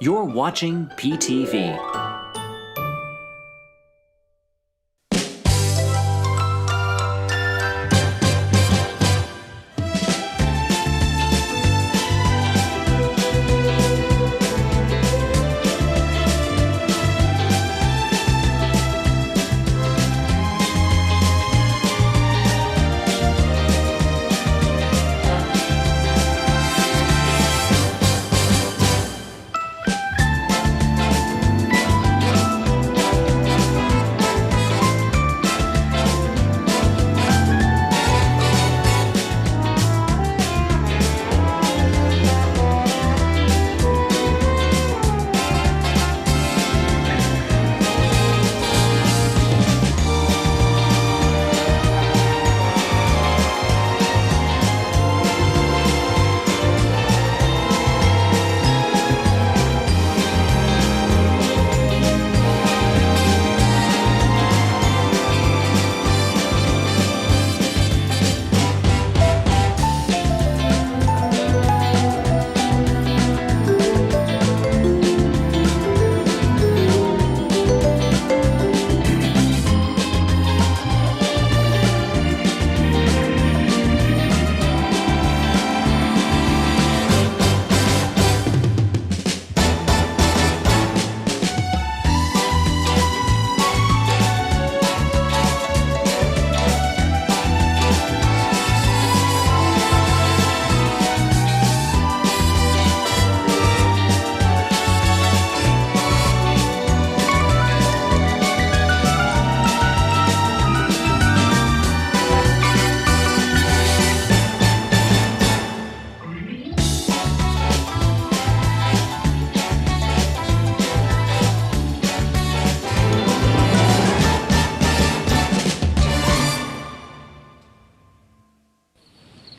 You're watching PTV.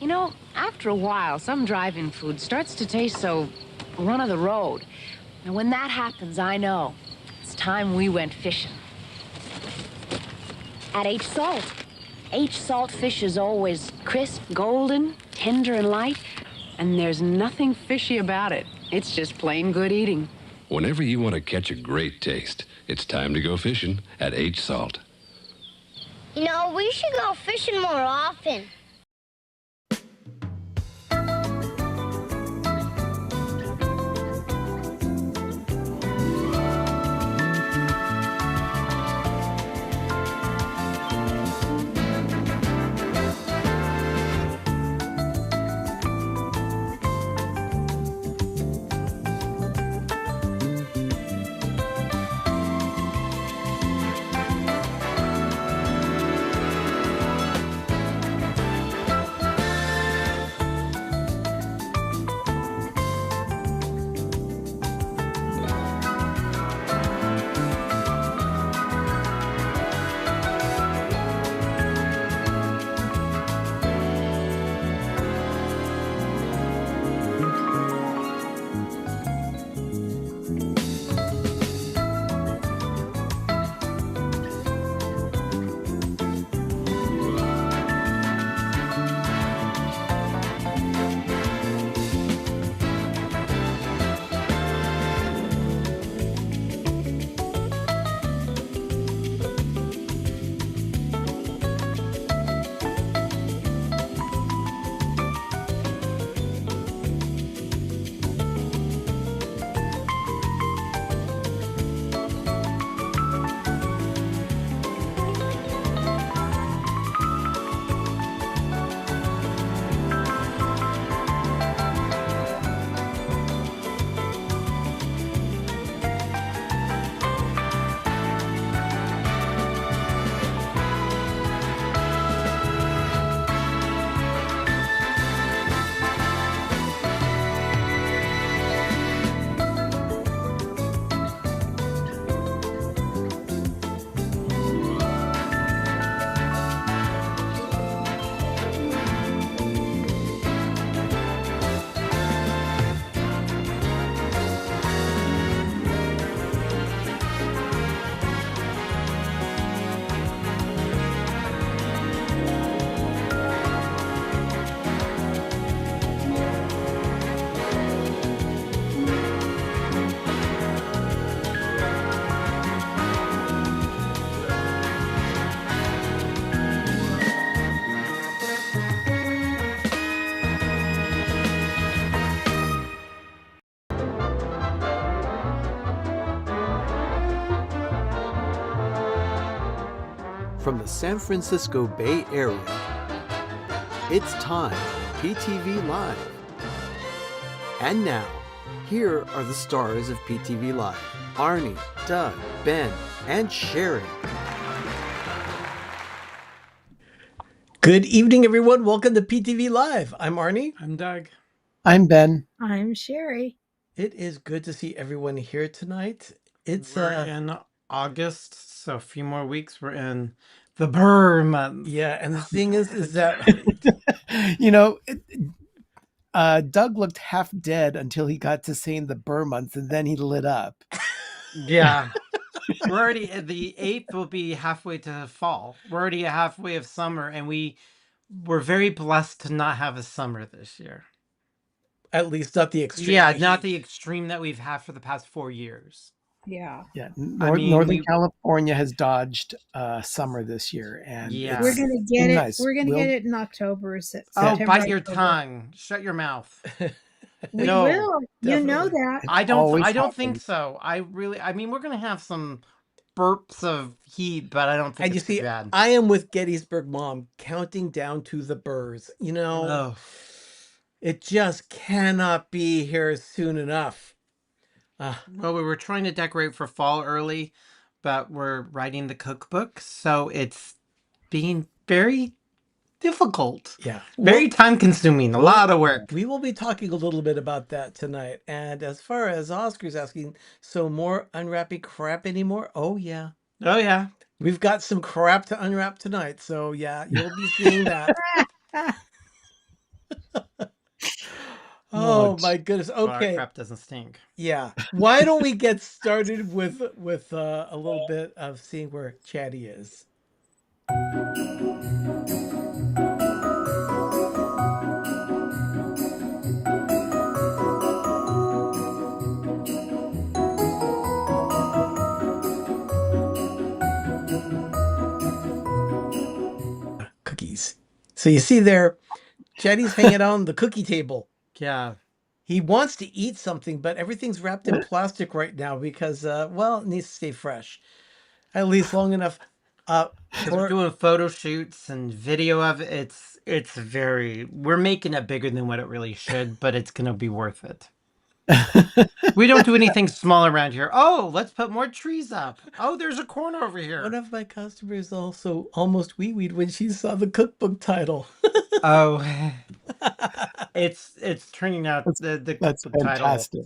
You know, after a while, some drive-in food starts to taste so run-of-the-road. And when that happens, I know it's time we went fishing. At H Salt. H Salt fish is always crisp, golden, tender, and light. And there's nothing fishy about it. It's just plain good eating. Whenever you want to catch a great taste, it's time to go fishing at H Salt. You know, we should go fishing more often. from the San Francisco Bay Area. It's time for PTV Live. And now, here are the stars of PTV Live: Arnie, Doug, Ben, and Sherry. Good evening, everyone. Welcome to PTV Live. I'm Arnie. I'm Doug. I'm Ben. I'm Sherry. It is good to see everyone here tonight. We're in August, so a few more weeks. We're in the Burr month. Yeah, and the thing is that You know, Doug looked half dead until he got to saying the Burr month, and then he lit up. Yeah. We're already at the 8th will be halfway to fall. We're already halfway of summer, and we're very blessed to not have a summer this year. at least not the extreme. Yeah, not the extreme that we've had for the past 4 years. Yeah. Yeah, mean, Northern California has dodged summer this year, and Yeah. We're gonna get it. nice. We're gonna We'll- get it in October. Oh, September, bite your October. tongue. Shut your mouth. We No, will. You know definitely. that. I always don't think happens. so. I mean, we're gonna have some burps of heat, but I don't think And you it's too see, bad. I am with Gettysburg Mom counting down to the Burrs. Oh, It just cannot be here soon enough. well, we were trying to decorate for fall early, but we're writing the cookbook, so it's being very difficult. Yeah. Very time consuming, a lot of work. We will be talking a little bit about that tonight. And as far as Oscar's asking, so more unwrapping crap anymore? Oh, yeah. Oh, yeah. We've got some crap to unwrap tonight. So, yeah, you'll be seeing that. Oh, my goodness. Well, our Okay. crap doesn't stink. Yeah. Why don't we get started with a little bit of seeing where Chatty is? Cookies. So you see there, Chatty's hanging out on the cookie table. Yeah. He wants to eat something, but everything's wrapped in plastic right now because, well, it needs to stay fresh, at least long enough. Because we're doing photo shoots and video of it. We're making it bigger than what it really should, but it's going to be worth it. We don't do anything small around here. Oh, let's put more trees up. Oh, there's a corner over here. One of my customers also almost wee-weed when she saw the cookbook title. Oh, it's turning out the That's cookbook title. fantastic.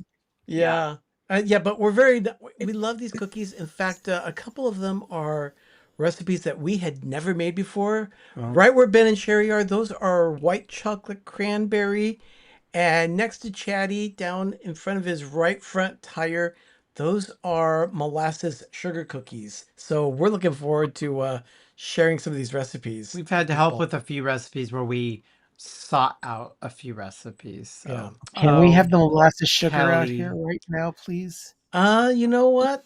Yeah. But we love these cookies. In fact, a couple of them are recipes that we had never made before. Oh. Right where Ben and Sherry are, those are white chocolate cranberry. And next to Chatty, down in front of his right front tire, those are molasses sugar cookies. So we're looking forward to sharing some of these recipes. We've had to help with a few recipes where we sought out a few recipes. So. Yeah. Can we have the molasses sugar out Kelly. here right now, please? You know what?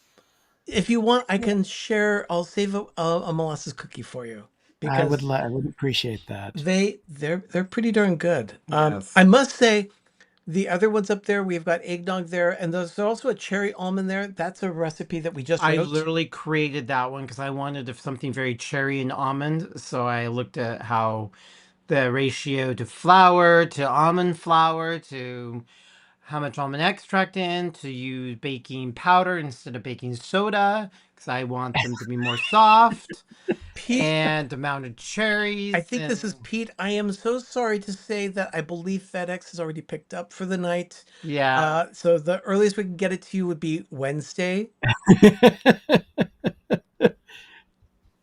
If you want, I can share. I'll save a molasses cookie for you. I would appreciate that. They're pretty darn good. Yes. I must say, the other ones up there, we've got eggnog there, and there's also a cherry almond there. That's a recipe that we just I wrote. literally created that one because I wanted something very cherry and almond. So I looked at how the ratio to flour, to almond flour, to how much almond extract in, to use baking powder instead of baking soda because I want them to be more soft. Pete, And amount of cherries. I think this is Pete. I am so sorry to say that I believe FedEx has already picked up for the night. Yeah. So the earliest we can get it to you would be Wednesday.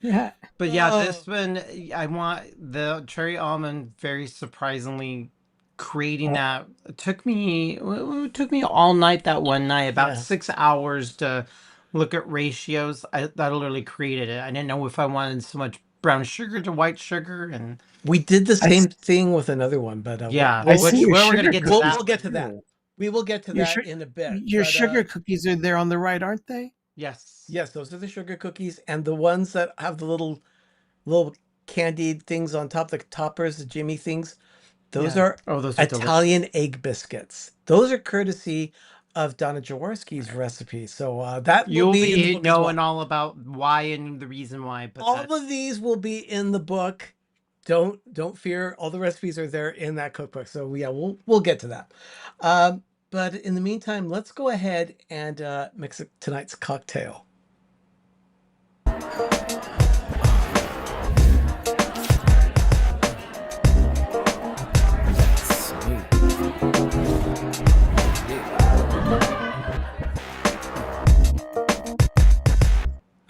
Yeah. But yeah, this one, I want the cherry almond, very surprisingly creating that. It took me all night that one night, about 6 hours to look at ratios. That literally created it. I didn't know if I wanted so much brown sugar to white sugar. And We did the same thing with another one, but yeah, I see your we're going to sugar get to we'll, that. we'll get to that. We will get to Your that su- in a bit. Your but, sugar cookies are there on the right, aren't they? Yes. Yes, those are the sugar cookies, and the ones that have the little candied things on top, the toppers, the Jimmy things. Those Yeah. are Oh, those are delicious. Italian egg biscuits. Those are courtesy of Donna Jaworski's recipe. So that will You'll be in the be book as knowing well. all about why and the reason why. But All of these will be in the book. Don't fear. All the recipes are there in that cookbook. So yeah, we'll get to that. But in the meantime, let's go ahead and mix tonight's cocktail.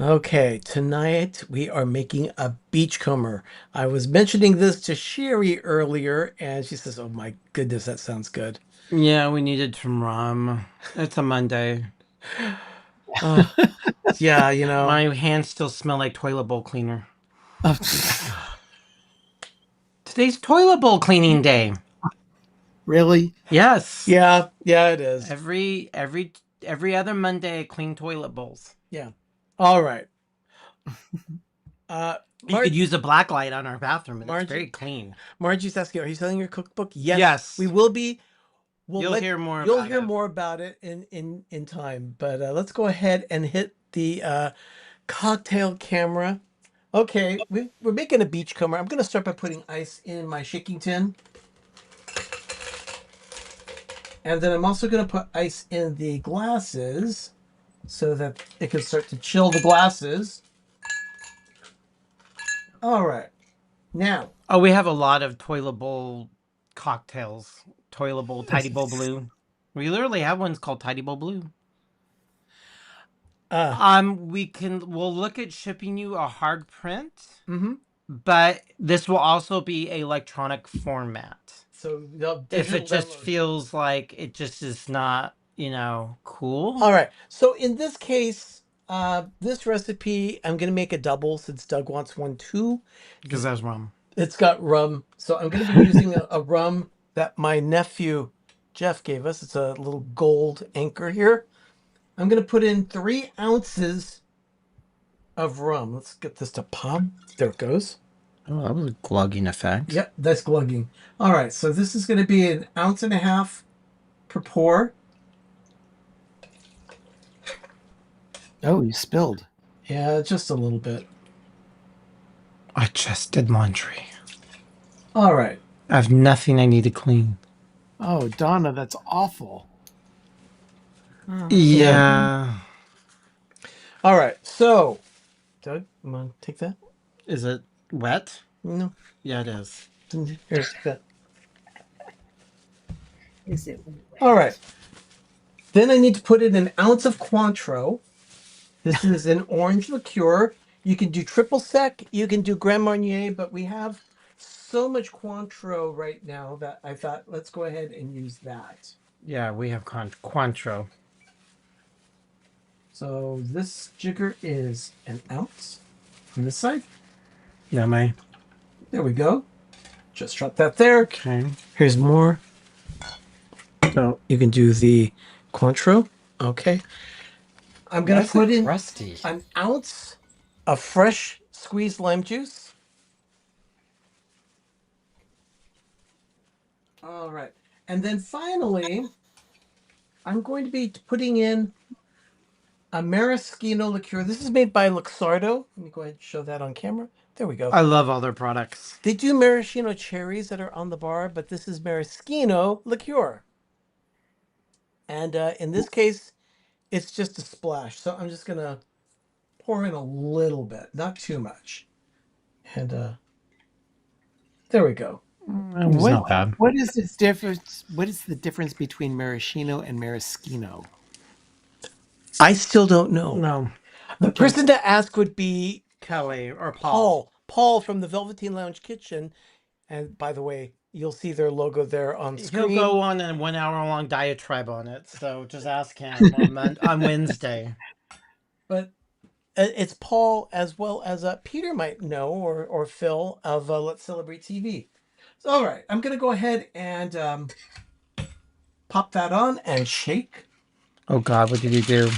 Okay, tonight we are making a beachcomber. I was mentioning this to Sherry earlier, and she says, "Oh my goodness, that sounds good." yeah, we needed some rum. It's a Monday. Yeah, you know. My hands still smell like toilet bowl cleaner. Today's toilet bowl cleaning day. Really? Yes. Yeah, it is. Every other Monday I clean toilet bowls. Yeah. All right. You could use a black light on our bathroom and it's Margie- very clean. Margie's asking, are you selling your cookbook? Yes. Yes. We will be. You'll hear more You'll about hear it. more about it in time. But let's go ahead and hit the cocktail camera. Okay, we're making a beachcomber. I'm going to start by putting ice in my shaking tin. And then I'm also going to put ice in the glasses so that it can start to chill the glasses. All right. Now. Oh, we have a lot of toilet bowl cocktails. Toilet bowl, Tidy Bowl Blue. We literally have ones called Tidy Bowl Blue. We'll look at shipping you a hard print. Mm-hmm. But this will also be a electronic format. So if it just feels like it just is not, cool. All right. So in this case, this recipe, I'm going to make a double since Doug wants one too. Because that's rum. It's got rum. So I'm going to be using a rum that my nephew Jeff gave us. It's a little gold anchor here. I'm going to put in 3 ounces of rum. Let's get this to pop. There it goes. Oh, that was a glugging effect. Yep, that's glugging. All right, so this is going to be 1.5 ounces per pour. Oh, you spilled. Yeah, just a little bit. I just did laundry. All right. I have nothing I need to clean. Oh, Donna, that's awful. Yeah. All right, so Doug, you want to take that? Is it wet? No. Yeah, it is. Here's that. Is it wet? All right. Then I need to put in 1 ounce of Cointreau. This is an orange liqueur. You can do triple sec, you can do Grand Marnier, but we have so much Cointreau right now that I thought, let's go ahead and use that. Yeah, we have Cointreau. So this jigger is 1 ounce on this side. Yeah, There we go. Just drop that there. Okay. Here's more. So you can do the Cointreau. Okay. I'm going to put in rusty? 1 ounce of fresh squeezed lime juice. All right. And then finally, I'm going to be putting in a maraschino liqueur. This is made by Luxardo. Let me go ahead and show that on camera. There we go. I love all their products. They do maraschino cherries that are on the bar, but this is maraschino liqueur. And in this case, it's just a splash. So I'm just going to pour in a little bit, not too much. And there we go. Not bad. What is the difference? What is the difference between maraschino and maraschino? I still don't know. No. The person to ask would be Kelly or Paul. Paul from the Velveteen Lounge Kitchen. And by the way, you'll see their logo there on screen. He'll go on a 1 hour long diatribe on it. So just ask him on Wednesday. But it's Paul as well as Peter might know, or Phil of Let's Celebrate TV. So, all right, I'm going to go ahead and pop that on and shake. Oh, God, what did he do?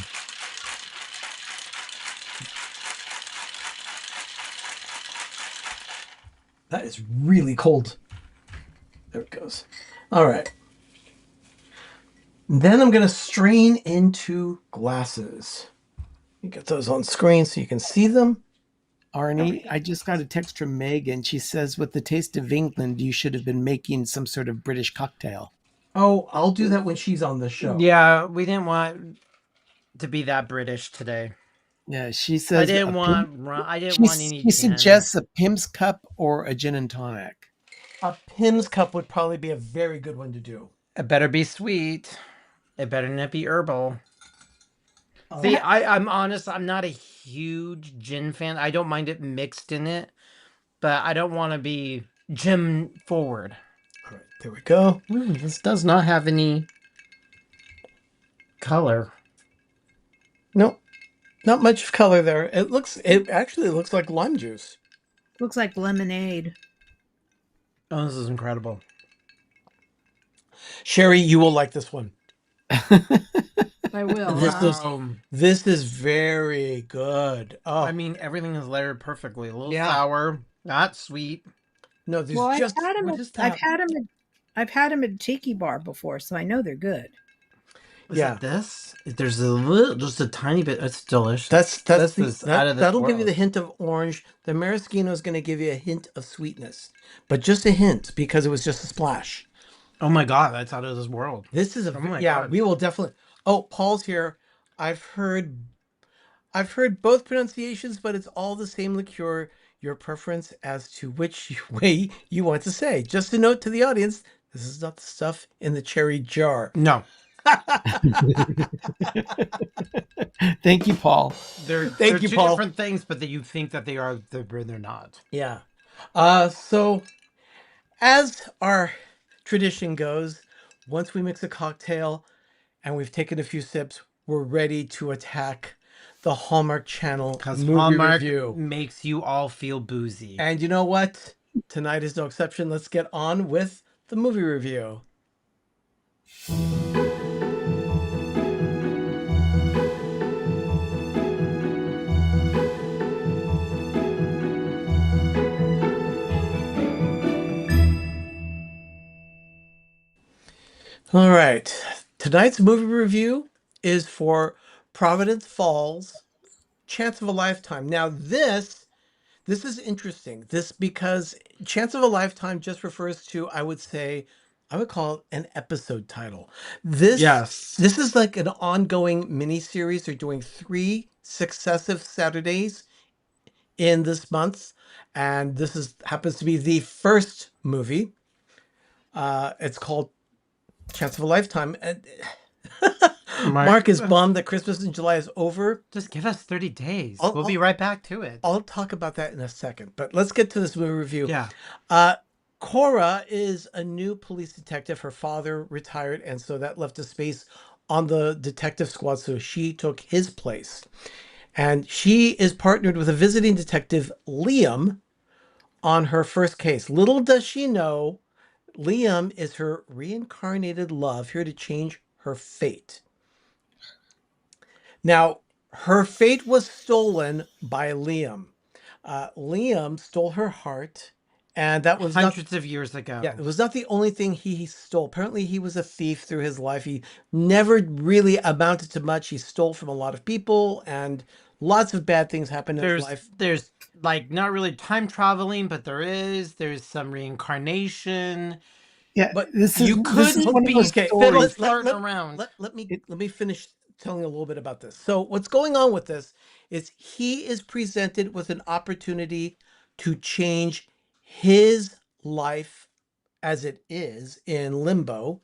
That is really cold. There it goes. All right. Then I'm going to strain into glasses. You get those on screen so you can see them. Arnie, I just got a text from Megan. She says, with the taste of England, you should have been making some sort of British cocktail. Oh, I'll do that when she's on the show. Yeah, we didn't want to be that British today. Yeah, she says I didn't want any. She suggests a Pim's cup or a gin and tonic. A Pim's cup would probably be a very good one to do. It better be sweet. It better not be herbal. See, I'm honest. I'm not a huge gin fan. I don't mind it mixed in it, but I don't want to be gin forward. All right, there we go. Ooh, this does not have any color. Nope, not much color there. It actually looks like lime juice. Looks like lemonade. Oh, this is incredible. Sherry, you will like this one. I will. This is very good. Oh, I mean, everything is layered perfectly. A little sour, not sweet. No, there's Well, just I've had them at Tiki Bar before, so I know they're good. Is it this? There's a little, just a tiny bit. It's delicious. That'll give you the hint of orange. The maraschino is going to give you a hint of sweetness, but just a hint because it was just a splash. Oh my God, that's out of this world. This is God. We will definitely. Oh, Paul's here. I've heard both pronunciations, but it's all the same liqueur. Your preference as to which way you want to say. Just a note to the audience: this is not the stuff in the cherry jar. No. Thank you, Paul. They're two different things, but that you think that they are, they're not. Yeah. So, as our tradition goes, once we mix a cocktail and we've taken a few sips, we're ready to attack the Hallmark Channel because movie Hallmark review. Makes you all feel boozy. And you know what? Tonight is no exception. Let's get on with the movie review. All right. Tonight's movie review is for Providence Falls, Chance of a Lifetime. Now, this is interesting. Because Chance of a Lifetime just refers to, I would call it an episode title. This is like an ongoing miniseries. They're doing 3 successive Saturdays in this month, and this happens to be the first movie. It's called Chance of a Lifetime. And Mark is bummed that Christmas in July is over. Just give us 30 days. We'll be right back to it. I'll talk about that in a second, but let's get to this movie review. Yeah. Cora is a new police detective. Her father retired, and so that left a space on the detective squad, so she took his place. And she is partnered with a visiting detective, Liam, on her first case. Little does she know, Liam is her reincarnated love, here to change her fate. Now, her fate was stolen by Liam. Liam stole her heart, and that was hundreds of years ago. Yeah, it was not the only thing he stole. Apparently, he was a thief through his life. He never really amounted to much. He stole from a lot of people, and lots of bad things happened in his life. There's like not really time traveling, but there's some reincarnation. Yeah, but you couldn't be flirting around. Let me finish telling you a little bit about this. So what's going on with this is he is presented with an opportunity to change his life as it is in limbo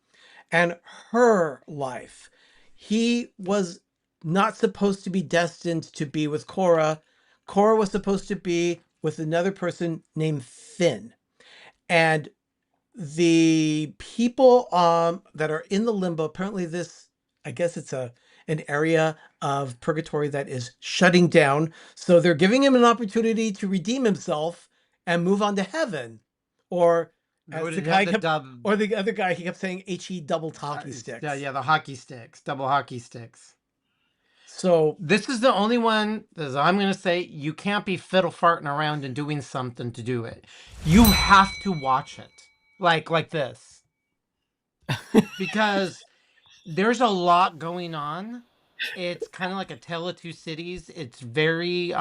and her life. He was not supposed to be destined to be with Cora. Cora was supposed to be with another person named Finn. And the people that are in the limbo, apparently I guess it's an area of purgatory that is shutting down. So they're giving him an opportunity to redeem himself and move on to heaven. Or the other guy, he kept saying HE double hockey sticks. Yeah, the hockey sticks, double hockey sticks. So this is the only one that I'm going to say you can't be fiddle farting around and doing something to do it. You have to watch it like this. Because There's a lot going on. It's kind of like a Tale of Two Cities. It's very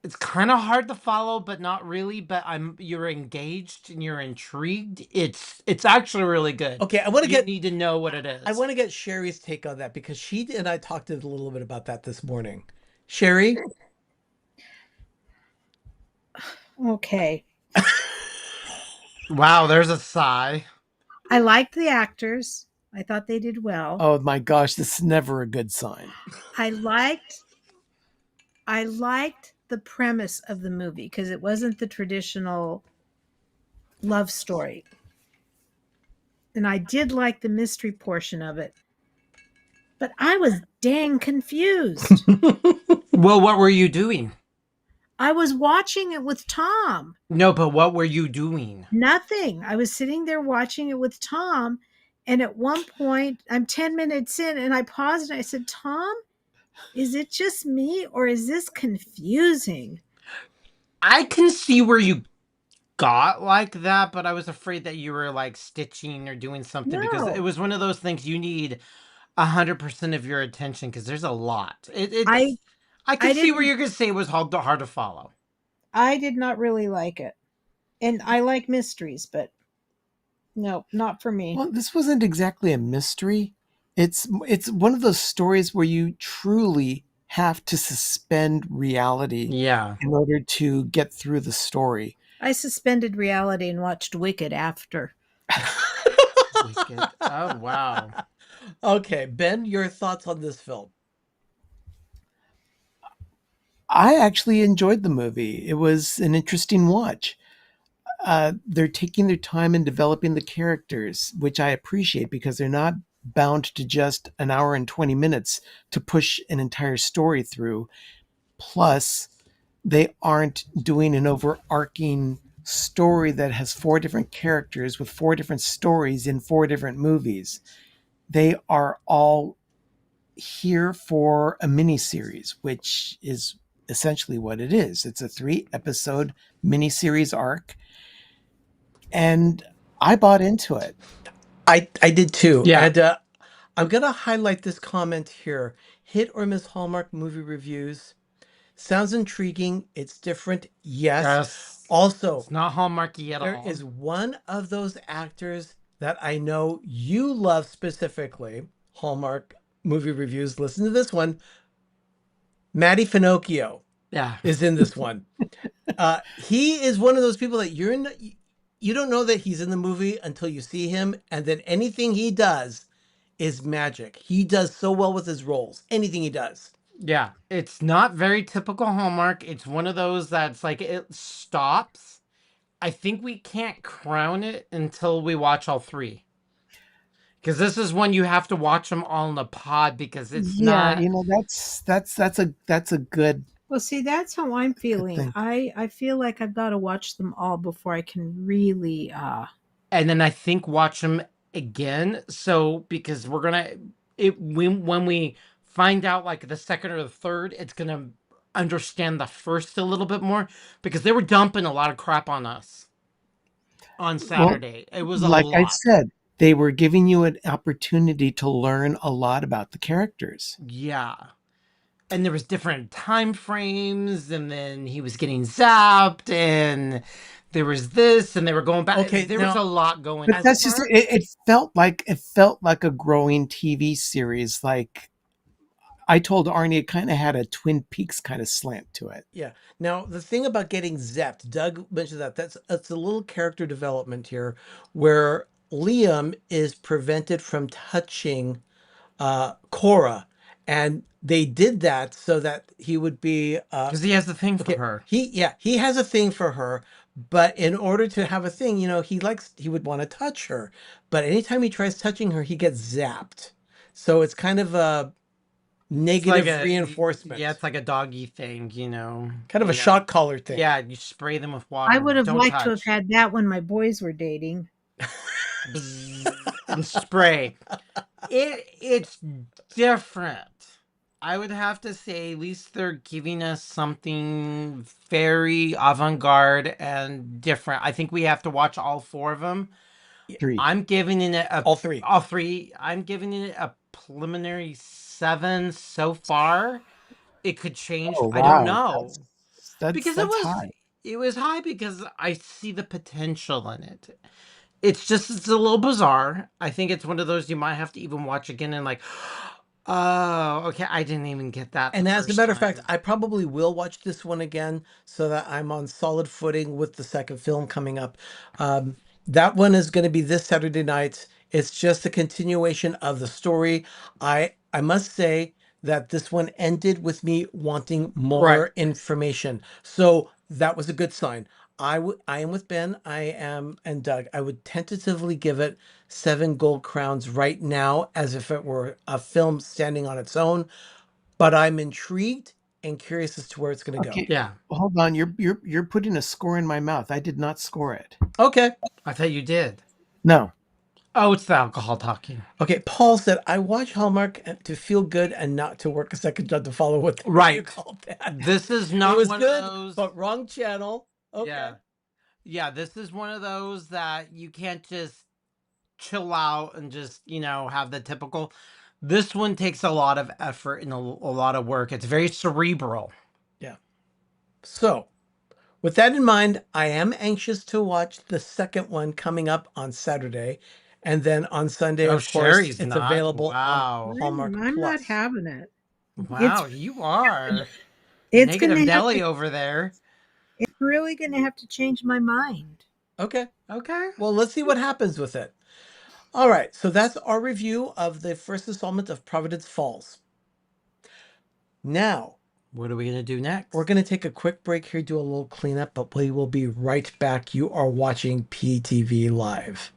it's kind of hard to follow, but not really. But you're engaged and you're intrigued. It's actually really good. Okay, I want to You get need to know what it I is. want to get Sherry's take on that because she and I talked a little bit about that this morning. Sherry? Okay. Wow, there's a sigh. I liked the actors. I thought they did well. Oh my gosh, this is never a good sign. I liked the premise of the movie because it wasn't the traditional love story. And I did like the mystery portion of it. But I was dang confused. Well, what were you doing? I was watching it with Tom. No, but what were you doing? Nothing. I was sitting there watching it with Tom. And at one point, I'm 10 minutes in and I paused and I said, Tom, is it just me or is this confusing? I can see where you got like that, but I was afraid that you were like stitching or doing something because it No. was one of those things you need 100% of your attention because there's a lot. It's I I can see where didn't you're gonna say it was hard to follow. I did not really like it. And I like mysteries, but no, not for me. Well, this wasn't exactly a mystery. It's one of those stories where you truly have to suspend reality Yeah. in order to get through the story. I suspended reality and watched Wicked after. Wicked. Oh wow. Okay, Ben, your thoughts on this film? I actually enjoyed the movie. It was an interesting watch. They're taking their time in developing the characters, which I appreciate because they're not bound to just an hour and 20 minutes to push an entire story through. Plus, they aren't doing an overarching story that has four different characters with four different stories in four different movies. They are all here for a miniseries, which is essentially what it is. It's a 3-episode miniseries arc, and I bought into it. I did too. Yeah. And I'm going to highlight this comment here. Hit or miss Hallmark movie reviews. Sounds intriguing. It's different. Yes. Yes. Also, It's not Hallmarky at there all. is one of those actors that I know you love specifically. Hallmark movie reviews. Listen to this one. Matty Finocchio Yeah. is in this one. He is one of those people that you don't know that he's in the movie until you see him, and then anything he does is magic. He does so well with his roles. Anything he does. Yeah. It's not very typical Hallmark. It's one of those that's like it stops. I think we can't crown it until we watch all three. Because this is one you have to watch them all in the pod because it's not. You know, that's a good Well, see, that's how I'm feeling. thing. I feel like I've got to watch them all before I can really And then I think watch them again. So because we're gonna when we find out like the second or the third, it's gonna understand the first a little bit more because they were dumping a lot of crap on us on Saturday. It was a Like I lot. said, they were giving you an opportunity to learn a lot about the characters. Yeah. And there was different time frames, and then he was getting zapped, and there was this, and they were going back. Okay, There was a lot going But on. that's just it felt like a growing TV series. Like I told Arnie, it kind of had a Twin Peaks kind of slant to it. Yeah. Now, the thing about getting zapped, Doug mentioned that's a little character development here where Liam is prevented from touching Cora. And they did that so that he would be Because he has the thing for okay, her. he has a thing for her, but in order to have a thing, he would want to touch her. But anytime he tries touching her, he gets zapped. So it's kind of a negative reinforcement. Yeah, it's like a doggy thing, Kind of a shock collar thing. Yeah, you spray them with water. I would have Don't liked to have touch. had that when my boys were dating. And spray. It's different. I would have to say at least they're giving us something very avant-garde and different. I think we have to watch all four of them. 3. I'm giving it All three. All three. I'm giving it a preliminary 7 so far. It could change. Oh I don't wow, know because that's high. it was high because I see the potential in it. It's a little bizarre. I think it's one of those you might have to even watch again and like, oh, okay, I didn't even get that the And as a first matter of fact, time. I probably will watch this one again so that I'm on solid footing with the second film coming up. That one is going to be this Saturday night. It's just a continuation of the story. I must say that this one ended with me wanting Right. more information. So that was a good sign. I am with Ben. I am and Doug. I would tentatively give it 7 gold crowns right now, as if it were a film standing on its own, but I'm intrigued and curious as to where it's going to go. Okay, Yeah. hold on. You're putting a score in my mouth. I did not score it. Okay. I thought you did. No. Oh, it's the alcohol talking. Okay. Paul said, I watch Hallmark to feel good and not to work a second job to follow what you Right. called that. This is It not was one good, of those. but wrong channel. Okay. Yeah. Yeah, this is one of those that you can't just chill out and just, have the typical. This one takes a lot of effort and a lot of work. It's very cerebral. Yeah. So, with that in mind, I am anxious to watch the second one coming up on Saturday. And then on Sunday, Oh, of course, Sherry's it's not. available on Wow. Hallmark I'm not Plus. having it. Wow, you are. It's Negative gonna have Nelly to. over there. It's really gonna have to change my mind. Okay. Okay. Well, let's see what happens with it. All right. So that's our review of the first installment of Providence Falls. Now, What are we going to do next? we're going to take a quick break here, do a little cleanup, but we will be right back. You are watching PTV Live.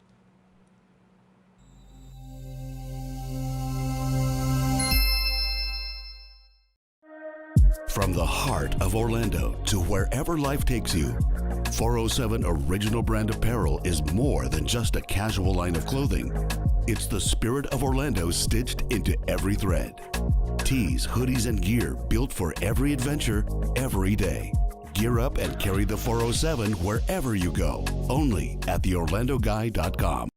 From the heart of Orlando to wherever life takes you, 407 Original Brand Apparel is more than just a casual line of clothing. It's the spirit of Orlando stitched into every thread. Tees, hoodies, and gear built for every adventure, every day. Gear up and carry the 407 wherever you go. Only at theorlandoguy.com.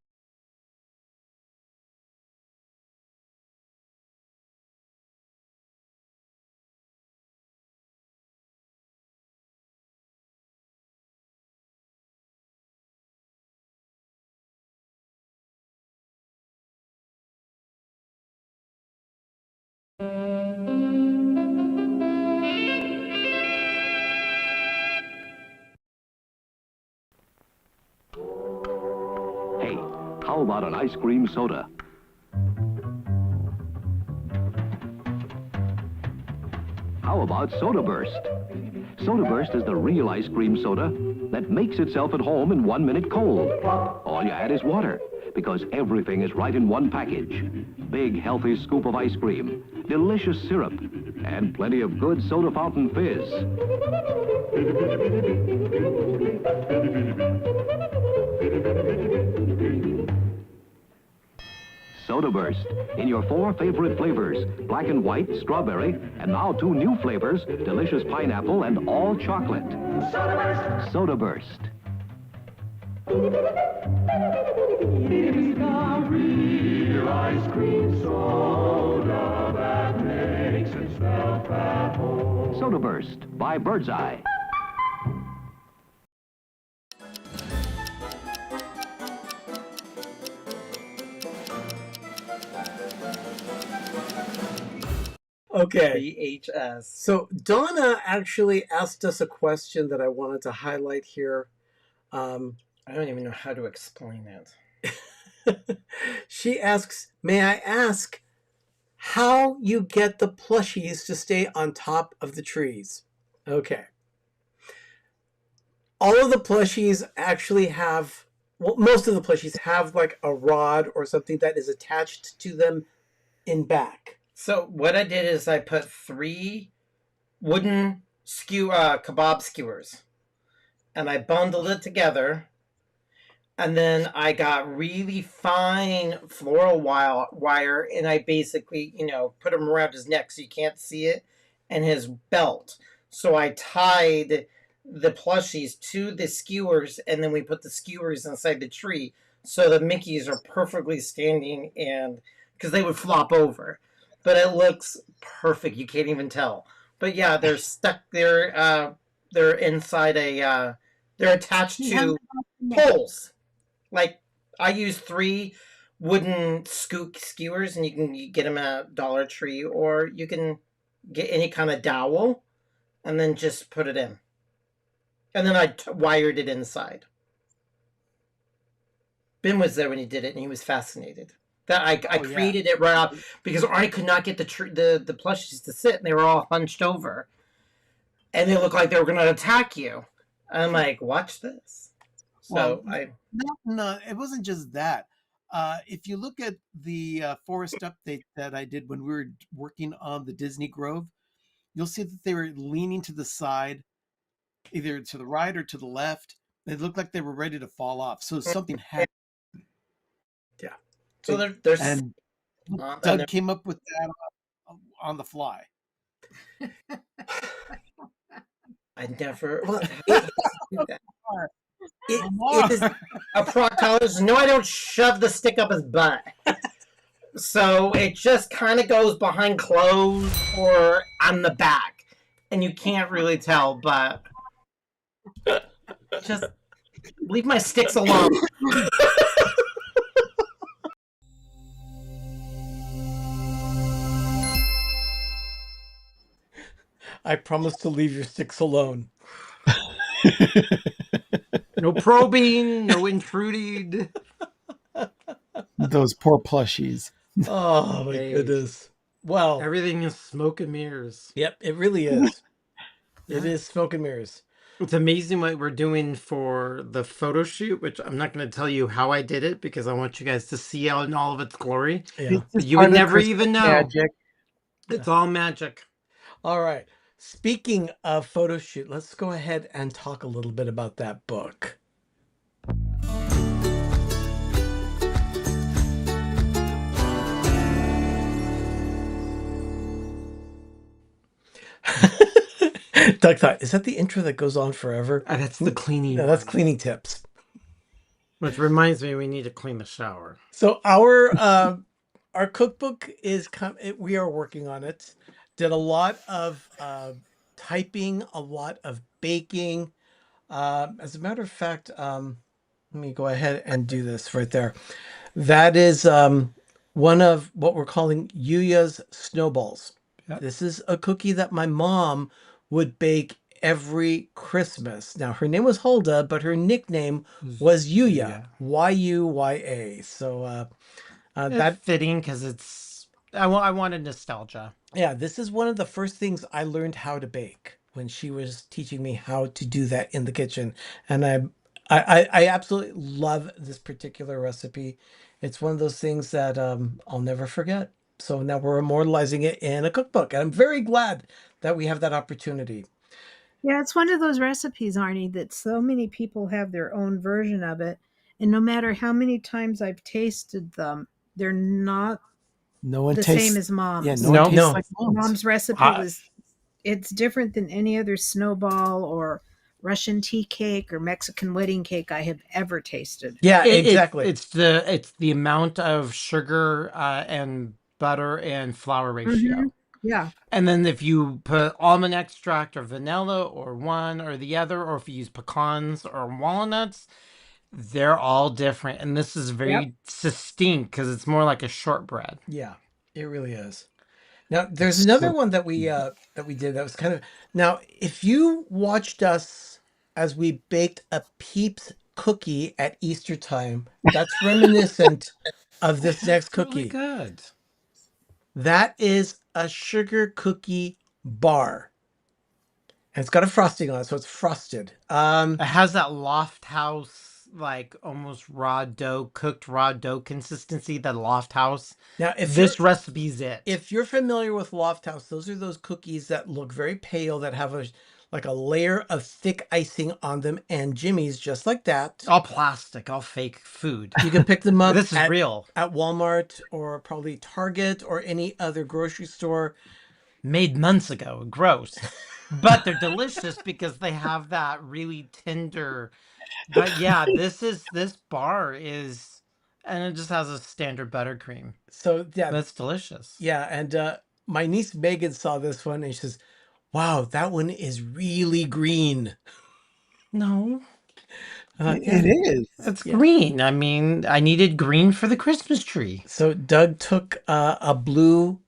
Hey, how about an ice cream soda? How about Soda Burst? Soda Burst is the real ice cream soda that makes itself at home in 1 minute cold. All you add is water, because everything is right in one package. Big, healthy scoop of ice cream, delicious syrup, and plenty of good soda fountain fizz. Soda Burst in your 4 favorite flavors, black and white, strawberry, and now 2 new flavors, delicious pineapple and all chocolate. Soda Burst. Soda Burst. It's the real ice cream soda that makes itself at home. Soda Burst by Birdseye. Okay. VHS. So Donna actually asked us a question that I wanted to highlight here. I don't even know how to explain it. She asks, may I ask how you get the plushies to stay on top of the trees? Okay. All of the plushies actually have, well, most of the plushies have like a rod or something that is attached to them in back. So what I did is I put 3 wooden kebab skewers, and I bundled it together, and then I got really fine floral wire, and I basically, put them around his neck so you can't see it, and his belt. So I tied the plushies to the skewers, and then we put the skewers inside the tree. so the Mickeys are perfectly standing, and because they would flop over, but it looks perfect. You can't even tell. But yeah, they're stuck. They're inside a. They're attached to poles. Like I use 3 wooden skewers, and you get them at Dollar Tree, or you can get any kind of dowel, and then just put it in. And then I wired it inside. Ben was there when he did it, and he was fascinated. That I created it right off because Arnie could not get the plushies to sit, and they were all hunched over, and they looked like they were going to attack you. I'm like, watch this. So no, it wasn't just that. If you look at the forest update that I did when we were working on the Disney Grove, you'll see that they were leaning to the side, either to the right or to the left. They looked like they were ready to fall off. So something happened. Yeah. So there's and Doug came up with that on the fly. I never. Well, it is a proctologist. No, I don't shove the stick up his butt. So it just kind of goes behind clothes or on the back, and you can't really tell. But just leave my sticks alone. I promise to leave your sticks alone. No probing, no intruding. Those poor plushies. Oh my goodness. Well, everything is smoke and mirrors. Yep, it really is. It is smoke and mirrors. It's amazing what we're doing for the photo shoot, which I'm not going to tell you how I did it because I want you guys to see it in all of its glory. Yeah. You would never even know. Magic. It's all magic. All right. Speaking of photo shoot, let's go ahead and talk a little bit about that book. Doug thought, is that the intro that goes on forever? That's the cleaning. No, that's cleaning tips. Which reminds me, we need to clean the shower. So our cookbook is we are working on it. Did a lot of typing, a lot of baking. As a matter of fact, let me go ahead and do this right there. That is one of what we're calling Yuya's snowballs. Yep. This is a cookie that my mom would bake every Christmas. Now, her name was Hulda, but her nickname was Yuya, Y-U-Y-A. So that's fitting because it's, I wanted nostalgia. Yeah, this is one of the first things I learned how to bake when she was teaching me how to do that in the kitchen. And I absolutely love this particular recipe. It's one of those things that I'll never forget. So now we're immortalizing it in a cookbook. And I'm very glad that we have that opportunity. Yeah, it's one of those recipes, Arnie, that so many people have their own version of it. And no matter how many times I've tasted them, they're not same as Mom's. Yeah, no one tastes like Mom's recipe it's different than any other snowball or Russian tea cake or Mexican wedding cake I have ever tasted. Yeah, exactly. It's the amount of sugar and butter and flour ratio. Mm-hmm. Yeah. And then if you put almond extract or vanilla or one or the other, or if you use pecans or walnuts, they're all different. And this is very distinct because it's more like a shortbread. Yeah, it really is. Now, there's another one that we did that was kind of... Now, if you watched us as we baked a Peeps cookie at Easter time, that's reminiscent of this next cookie. Really good. That is a sugar cookie bar. And it's got a frosting on it, so it's frosted. It has that Loft House, like almost cooked raw dough consistency, that Loft House. Now, if this recipe's it. If you're familiar with Loft House, those are those cookies that look very pale, that have a layer of thick icing on them, and Jimmy's just like that. All plastic, all fake food. You can pick them up this is real. At Walmart or probably Target or any other grocery store. Made months ago. Gross. but they're delicious because they have that really tender. But yeah, this bar is, and it just has a standard buttercream. So yeah, But it's delicious. yeah, and my niece Megan saw this one and she says, "Wow, that one is really green." No, Yeah, It is. it's yeah. green. I mean, I needed green for the Christmas tree. So Doug took a blue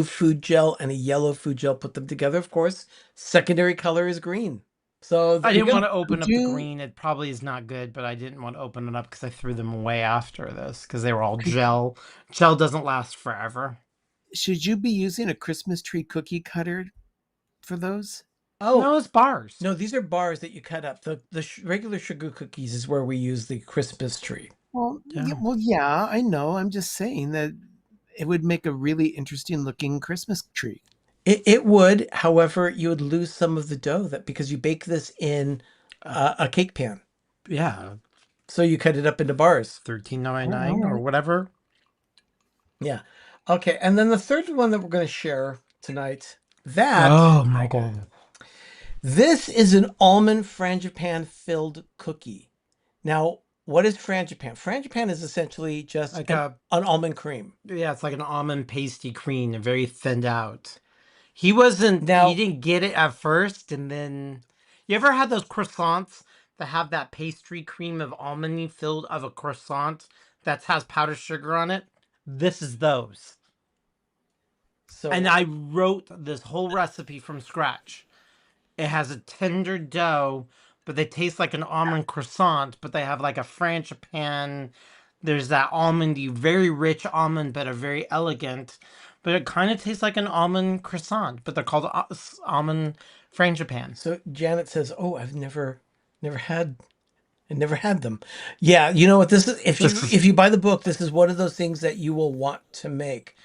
food gel and a yellow food gel, put them together. Of course, secondary color is green. So I there you didn't want go. to open Would up the you green. It probably is not good, but I didn't want to open it up because I threw them away after this because they were all could, gel. Gel doesn't last forever. should you be using a Christmas tree cookie cutter for those? Oh No, it's bars. no, these are bars that you cut up. The regular sugar cookies is where we use the Christmas tree. Yeah. Well, yeah, I know. I'm just saying that it would make a really interesting looking Christmas tree. It would, however, you would lose some of the dough that because you bake this in a cake pan. Yeah. So you cut it up into bars. $13.99 all or right. whatever. Yeah. Okay. And then the third one that we're going to share tonight, that Oh my god. this is an almond frangipane filled cookie. Now, what is frangipane? Frangipane is essentially just Like an almond cream. yeah, it's like an almond pasty cream, very thinned out. He didn't get it at first, and then you ever had those croissants that have that pastry cream of almondy filled of a croissant that has powdered sugar on it? This is those. So And I wrote this whole recipe from scratch. It has a tender dough, but they taste like an almond croissant, but they have like a frangipan. There's that almondy, very rich almond, but a very elegant. But it kind of tastes like an almond croissant, but they're called almond frangipan. so Janet says, "Oh, I've never had I never had them." Yeah, you know what this is if you buy the book, this is one of those things that you will want to make.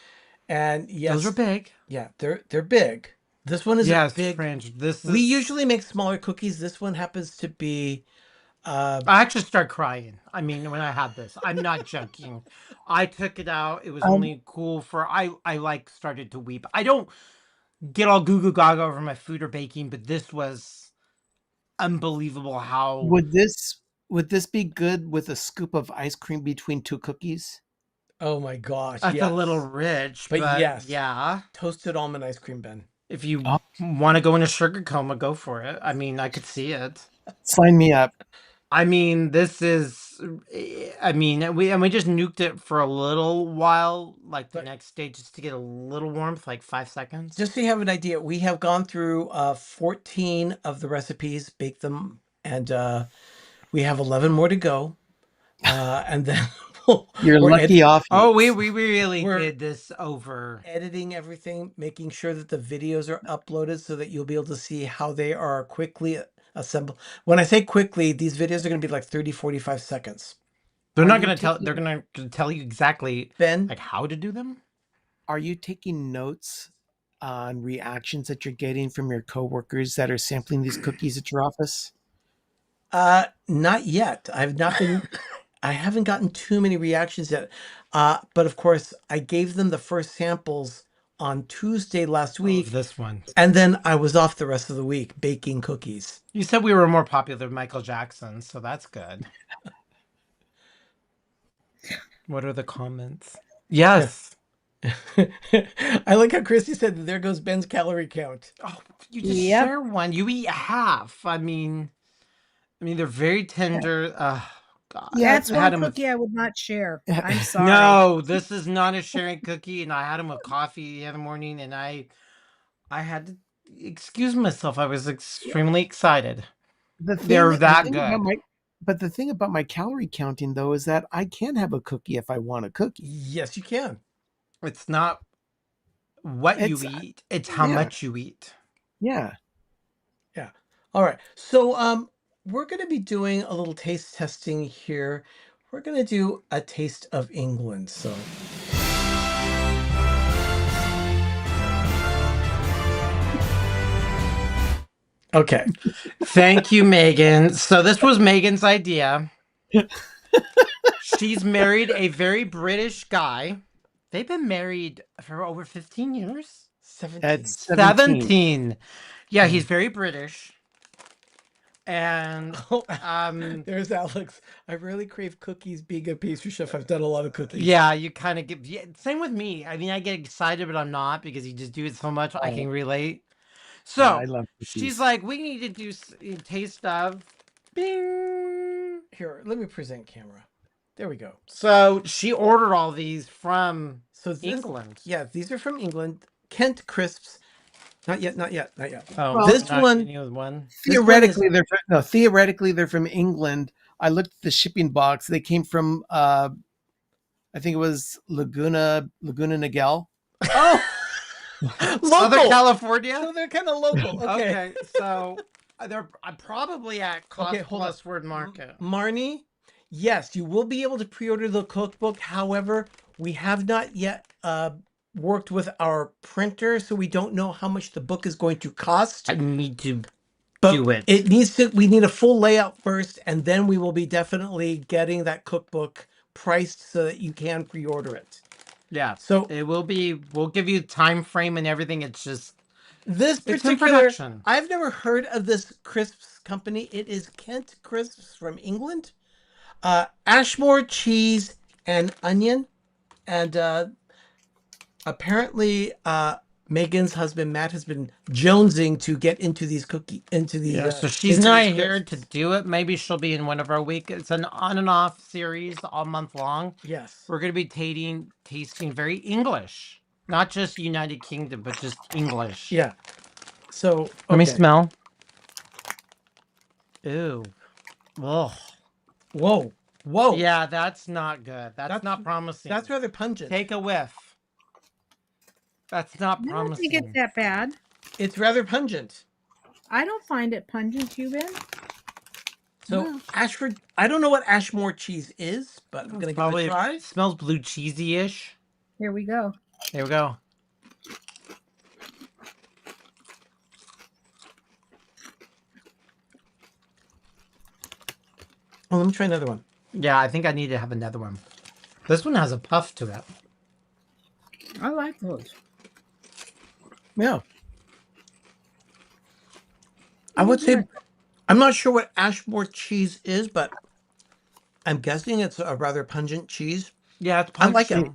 And Those are yes, big. yeah, they're big. This one is a Yes, big. This We is. usually make smaller cookies. This one happens to be I actually started crying. I mean, when I had this, I'm not joking. I took it out. It was Um, only cool for I like started to weep. I don't get all goo goo gaga over my food or baking, but this was unbelievable how would this be good with a scoop of ice cream between two cookies? oh my gosh, that's a little yes. rich, But but yes, yeah. toasted almond ice cream, Ben. If you Oh, want to go in a sugar coma, go for it. I mean, I could see it. sign me up. I mean, this is. I mean, we just nuked it for a little while, like the But next day, just to get a little warmth, like 5 seconds. just so you have an idea, we have gone through 14 of the recipes, baked them, and we have 11 more to go. And then You're we're lucky off. Oh, we really We're- did this over. editing everything, making sure that the videos are uploaded so that you'll be able to see how they are quickly assembled. When I say quickly, these videos are going to be like 30, 45 seconds. They're Are not you going to tell. taking- They're going to tell you exactly Ben, like how to do them. Are you taking notes on reactions that you're getting from your coworkers that are sampling these cookies at your office? not yet. I haven't gotten too many reactions yet. But of course, I gave them the first samples on Tuesday last week, This one. and then I was off the rest of the week baking cookies. You said we were more popular than Michael Jackson, so that's good. What are the comments? Yes. I like how Christy said, "There goes Ben's calorie count." Oh, you just Yep. share one. You eat half. I mean, they're very tender. God. That's I had one 'em with- cookie I would not share. I'm sorry. No, this is not a sharing cookie, and I had them with coffee the other morning, and I had to excuse myself. I was extremely excited. They're that good. But the thing about my calorie counting, though, is that I can have a cookie if I want a cookie. Yes, you can. It's not what you It's- eat; it's how yeah. much you eat. Yeah. Yeah. All right. So we're going to be doing a little taste testing here. We're going to do a taste of England. So okay. Thank you, Megan. So this was Megan's idea. She's married a very British guy. They've been married for over 15 years. 17. 17. Yeah, he's very British. And There's Alex. I really crave cookies. Being a pastry chef, I've done a lot of cookies. Yeah, you kind of get same with me. I mean, I get excited, but I'm not because you just do it so much. I can relate. So Yeah, I love she's cookies. like, we need to do taste of. Bing. Here, let me present camera. There we go. So she ordered all these from England. Yeah, these are from England. Kent crisps. Not yet. Oh, Well, this one. Theoretically, they're from England. I looked at the shipping box. They came from, I think it was Laguna Niguel. Oh, Southern California. So they're kind of local. Okay. So they're probably at cost plus word market. Marnie, yes, you will be able to pre-order the cookbook. However, we have not yet worked with our printer, so we don't know how much the book is going to cost. I need to do it. We need a full layout first, and then we will be definitely getting that cookbook priced so that you can pre-order it. Yeah. So it will be. We'll give you time frame and everything. It's just this particular. I've never heard of this crisps company. It is Kent Crisps from England. Ashmore cheese and onion, and apparently Megan's husband Matt has been jonesing to get into these so she's not here to do it. Maybe she'll be in one of our week. It's an on and off series all month long. Yes, we're going to be tasting very English, not just United Kingdom, but just English. Yeah. So let me smell. Ew. Ugh. Whoa. Yeah, that's not good. That's not promising. That's rather pungent. Take a whiff. That's not promising. I don't think it's that bad. It's rather pungent. I don't find it pungent, you Ben. So Ashford, I don't know what Ashmore cheese is, but I'm going to give it a try. It smells blue cheesy-ish. Here we go. Here we go. Oh, let me try another one. Yeah, I think I need to have another one. This one has a puff to it. I like those. Yeah. I would say, I'm not sure what Ashmore cheese is, but I'm guessing it's a rather pungent cheese. Yeah, it's pungent. I like it.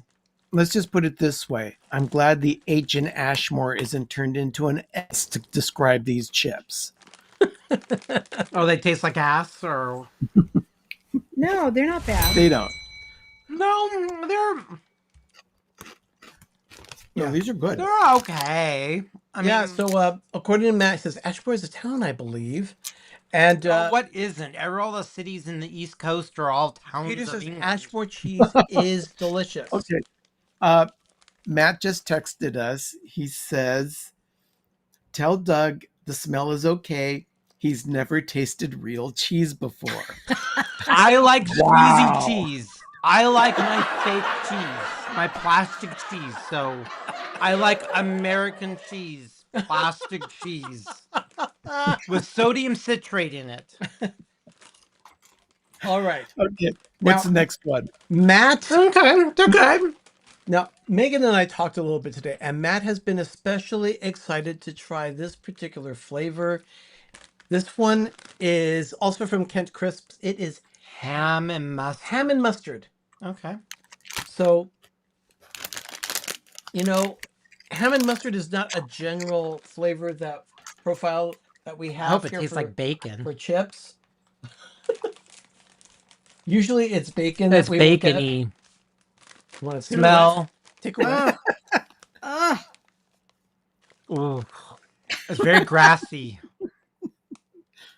Let's just put it this way. I'm glad the H in Ashmore isn't turned into an S to describe these chips. Oh, they taste like ass, or? No, they're not bad. They don't. No, they're... Yeah, these are good. They're okay. I mean, so according to Matt, it says Ashmore is a town, I believe. And what isn't? All the cities in the East Coast are all towns Peter of says England. Ashmore cheese is delicious. Okay. Matt just texted us. He says, tell Doug the smell is okay. He's never tasted real cheese before. I like squeezy cheese. I like my fake cheese, my plastic cheese. So I like American cheese, plastic cheese with sodium citrate in it. All right. Okay. What's the next one? Matt. Okay. They're good. Now, Megan and I talked a little bit today, and Matt has been especially excited to try this particular flavor. This one is also from Kent Crisps. It is ham and mustard. Ham and mustard. Okay. So, you know, ham and mustard is not a general flavor profile that we have. I hope it tastes like bacon. For chips. Usually it's bacon. It's bacony. You want to smell? Take a whiff. Ooh. It's very grassy.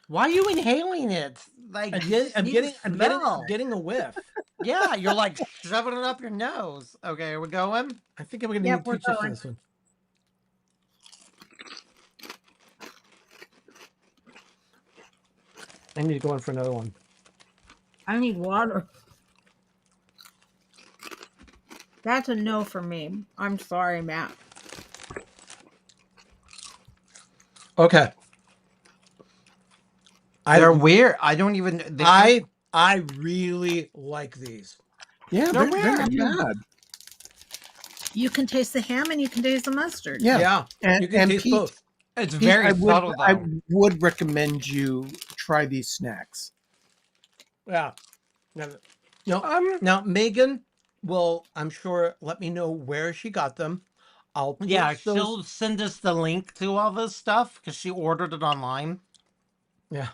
Why are you inhaling it? Like I'm getting a whiff. Yeah, you're like shoving it up your nose. Okay, are we going? I think I'm gonna need 2 chips on this one. I need to go in for another one. I need water. That's a no for me. I'm sorry, Matt. Okay. They're weird. I don't even. I really like these. Yeah, they're not bad. You can taste the ham and you can taste the mustard. Yeah. And, You can and taste Pete, both. It's Pete, very subtle, though. I would recommend you try these snacks. Yeah. Now Megan will, I'm sure, let me know where she got them. I'll post Yeah, those. she'll send us the link to all this stuff because she ordered it online. Yeah.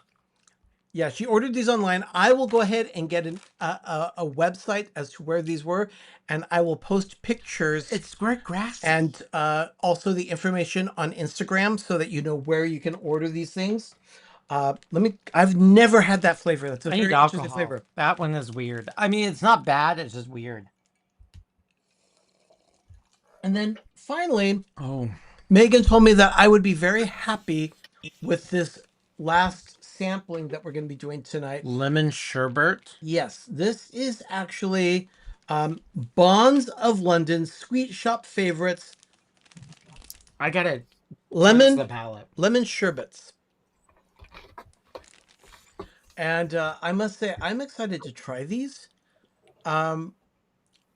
Yeah, she ordered these online. I will go ahead and get a website as to where these were, and I will post pictures. It's great grass. And also the information on Instagram so that you know where you can order these things. I've never had that flavor. That's a I very need interesting alcohol. flavor. That one is weird. I mean, it's not bad. It's just weird. And then finally, Megan told me that I would be very happy with this last sampling that we're going to be doing tonight. Lemon sherbet. Yes, this is actually Bonds of London Sweet Shop Favorites. I got it. Lemon palate. Lemon sherbets. And I must say, I'm excited to try these.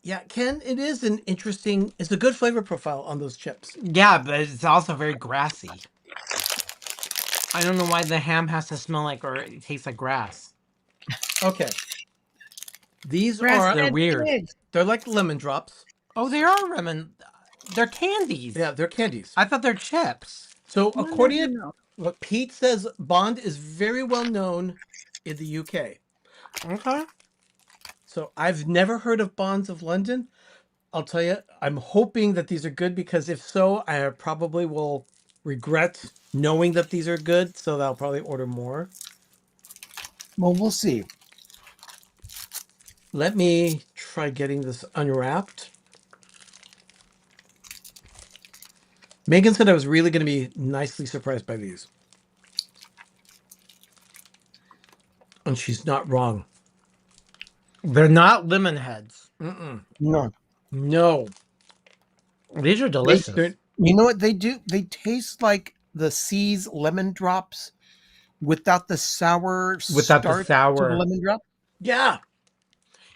Yeah, Ken, it is it's a good flavor profile on those chips. Yeah, but it's also very grassy. I don't know why the ham has to smell like or it tastes like grass. Okay. They're They're weird. They're like lemon drops. Oh, they are lemon. They're candies. Yeah, they're candies. I thought they're chips. So according to what Pete says, Bond is very well known in the UK. Okay. So I've never heard of Bonds of London. I'll tell you, I'm hoping that these are good because if so, I probably will regret knowing that these are good. So I'll probably order more. Well, we'll see. Let me try getting this unwrapped. Megan said I was really going to be nicely surprised by these. And she's not wrong. They're not lemon heads. No. No. These are delicious. You know what they do? They taste like the See's lemon drops without the sour Without the start sour. to the lemon drop. Yeah.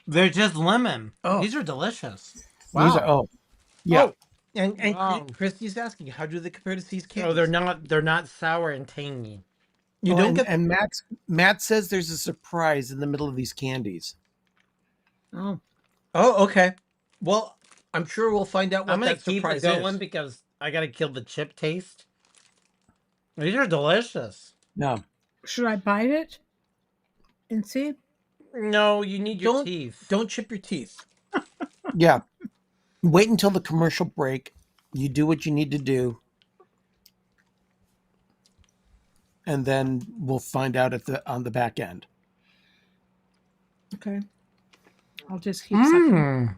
They're just lemon. Oh. These are delicious. Wow. These are, yeah. Oh, and Wow. Christy's asking, how do they compare to See's candies? Oh, they're not sour and tangy. You don't get. And Matt says there's a surprise in the middle of these candies. Oh. Oh, okay. Well, I'm sure we'll find out what I'm gonna that keep it surprise going is. because I gotta kill the chip taste. These are delicious. No. Should I bite it and see? No, you need your teeth. Don't chip your teeth. Yeah. Wait until the commercial break. You do what you need to do. And then we'll find out on the back end. Okay. I'll just keep sucking.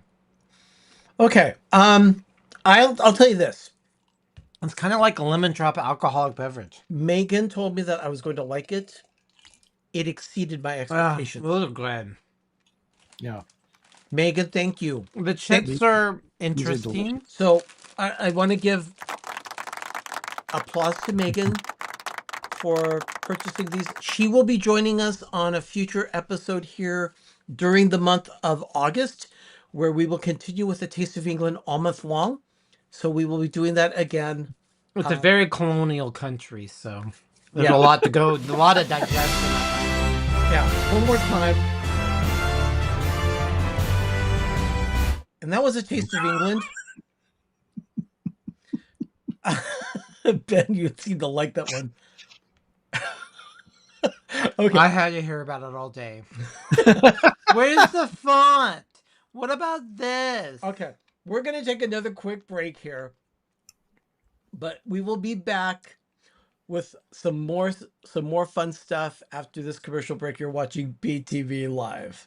Okay. I'll tell you this. It's kind of like a lemon drop alcoholic beverage. Megan told me that I was going to like it. It exceeded my expectations. Those are good. Yeah. Megan, thank you. The chips are interesting. So I want to give applause to Megan for purchasing these. She will be joining us on a future episode here during the month of August, where we will continue with the Taste of England all month long. So we will be doing that again. It's a very colonial country, so there's Yeah. a lot to go, a lot of digestion. Yeah, one more time. And that was a Taste of England. Ben, you seem to like that one. Okay. I had to hear about it all day. Where's the font? What about this? Okay, we're going to take another quick break here. But we will be back with some more fun stuff after this commercial break. You're watching PTV Live.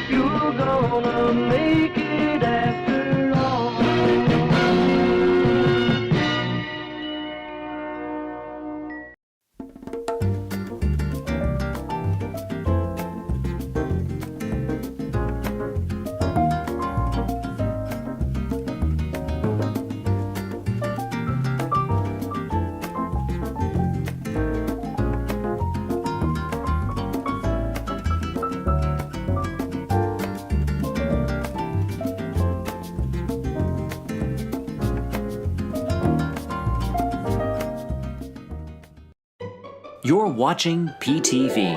You're gonna make it after all. You're watching PTV.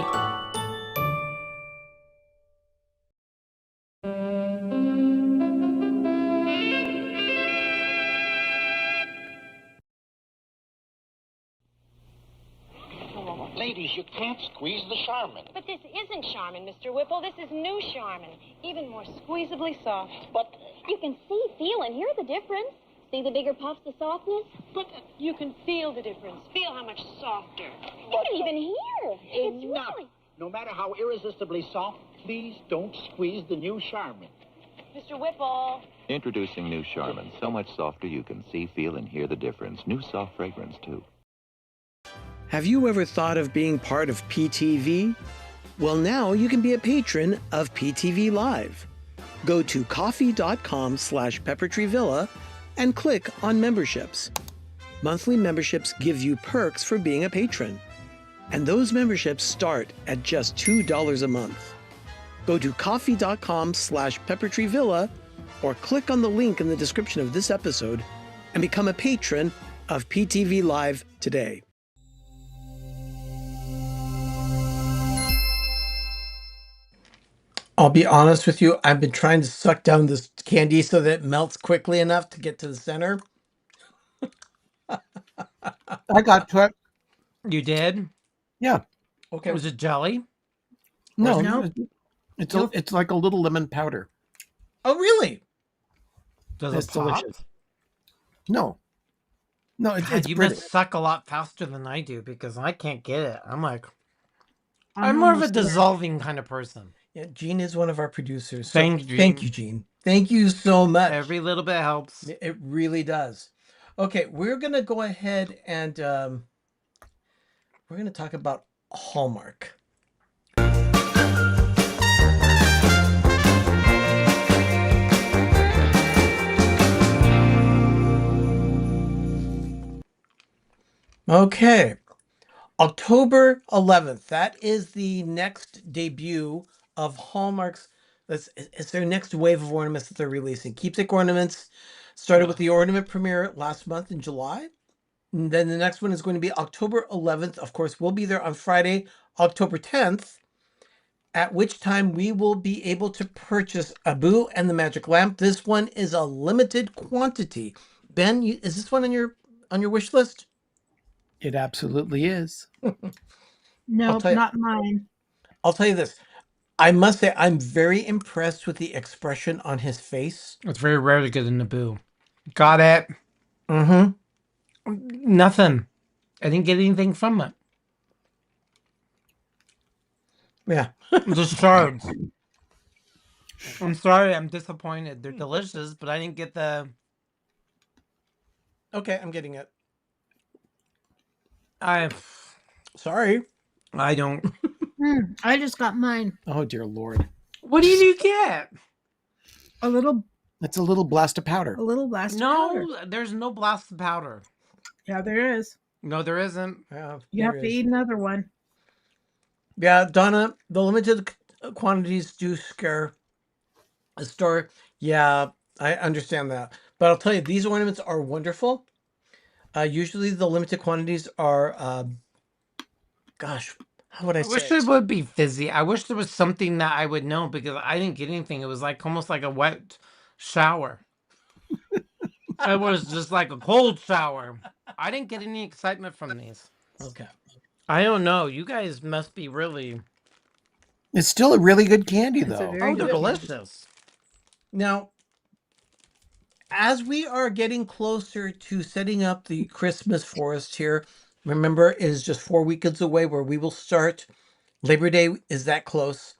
Ladies, you can't squeeze the Charmin. But this isn't Charmin, Mr. Whipple. This is new Charmin. Even more squeezably soft. But you can see, feel, and hear the difference. See the bigger puffs of softness? But you can feel the difference. Feel how much softer. You But- can even hear. It's enough. really... No matter how irresistibly soft, please don't squeeze the new Charmin. Mr. Whipple. Introducing new Charmin. So much softer you can see, feel, and hear the difference. New soft fragrance, too. Have you ever thought of being part of PTV? Well, now you can be a patron of PTV Live. Go to coffee.com/peppertreevilla and click on memberships. Monthly memberships give you perks for being a patron. And those memberships start at just $2 a month. Go to coffee.com/peppertreevilla or click on the link in the description of this episode and become a patron of PTV Live today. I'll be honest with you, I've been trying to suck down this candy so that it melts quickly enough to get to the center. I got to it. You did? Yeah. Okay. Was it jelly? No, No. it's like a little lemon powder. Oh, really? Does It's it pop? delicious. No, God, it's you pretty. must suck a lot faster than I do because I can't get it. I'm I'm more of a almost there. dissolving kind of person. Yeah, Gene is one of our producers. So Thank you, Thank Gene. you, Gene. Thank you so much. Every little bit helps. It really does. Okay, we're going to go ahead and we're going to talk about Hallmark. Okay. October 11th. That is the next debut of Hallmark's. It's their next wave of ornaments that they're releasing. Keepsake ornaments started with the ornament premiere last month in July. And then the next one is going to be October 11th. Of course, we'll be there on Friday, October 10th, at which time we will be able to purchase Abu and the Magic Lamp. This one is a limited quantity. Ben, is this one on your wish list? It absolutely is. No, I'll tell you- not mine. I'll tell you this. I must say, I'm very impressed with the expression on his face. It's very rare to get a Naboo. Got it. Mm-hmm. Nothing. I didn't get anything from it. Yeah. Just shards. I'm sorry. I'm disappointed. They're delicious, but I didn't get the... Okay, I'm getting it. Sorry. Sorry. I don't... I just got mine. Oh dear Lord! What did you get? A little It's a little blast of powder. A little blast of No, powder. there's no blast of powder. Yeah, there is. No, there isn't. Yeah, You have to eat another one. Yeah, Donna, the limited quantities do scare a store. Yeah, I understand that. But I'll tell you, these ornaments are wonderful. Usually the limited quantities are, gosh, how would I I say wish it? it would be fizzy. I wish there was something that I would know because I didn't get anything. It was like almost like a wet shower. It was just like a cold shower. I didn't get any excitement from these. Okay. I don't know. You guys must be really... It's still a really good candy, It's a though. very Oh, they're good candy. delicious. Now, as we are getting closer to setting up the Christmas forest here, remember, it is just 4 weekends away where we will start. Labor Day is that close.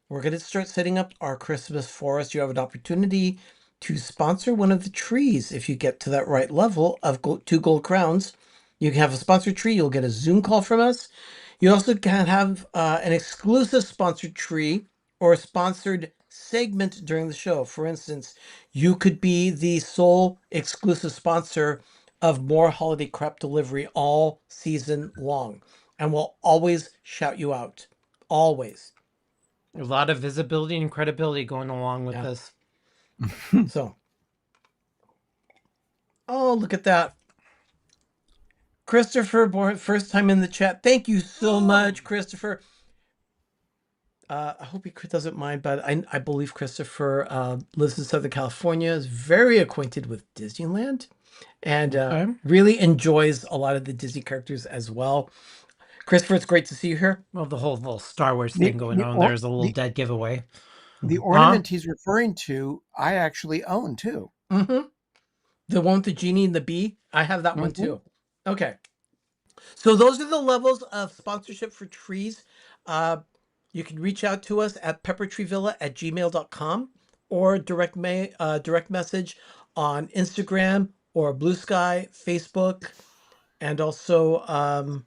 We're going to start setting up our Christmas forest. You have an opportunity to sponsor one of the trees. If you get to that right level of 2 gold crowns, you can have a sponsored tree. You'll get a Zoom call from us. You also can have an exclusive sponsored tree or a sponsored segment during the show. For instance, you could be the sole exclusive sponsor of more holiday crap delivery all season long. And we'll always shout you out. Always. A lot of visibility and credibility going along with this. So. Oh, look at that. Christopher, first time in the chat. Thank you so much, Christopher. I hope he doesn't mind, but I believe Christopher lives in Southern California, is very acquainted with Disneyland, and really enjoys a lot of the Disney characters as well. Christopher, it's great to see you here. Well, the whole little Star Wars thing going on there is a little dead giveaway. The ornament he's referring to, I actually own too. Mm-hmm. The one with the genie and the bee? I have that one too. Okay. So those are the levels of sponsorship for trees. You can reach out to us at peppertreevilla@gmail.com or direct message on Instagram or Blue Sky, Facebook, and also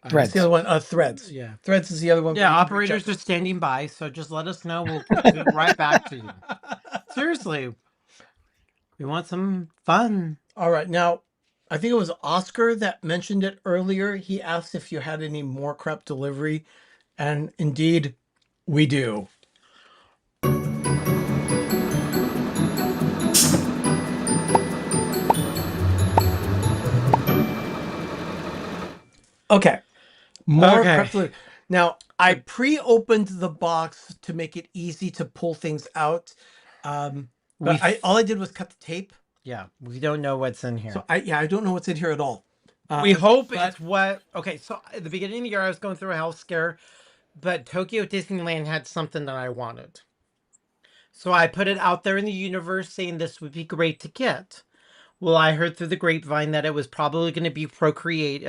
Threads. the other one, Threads. Yeah. Threads is the other one. Yeah, operators are standing by, so just let us know. We'll get it right back to you. Seriously. We want some fun. All right. Now, I think it was Oscar that mentioned it earlier. He asked if you had any more crap delivery, and indeed, we do. Okay. More crap delivery. Now, I pre-opened the box to make it easy to pull things out. But all I did was cut the tape. Yeah, we don't know what's in here. So I don't know what's in here at all. We hope it's what... Okay, so at the beginning of the year, I was going through a health scare, but Tokyo Disneyland had something that I wanted. So I put it out there in the universe saying this would be great to get. Well, I heard through the grapevine that it was probably going to be procured,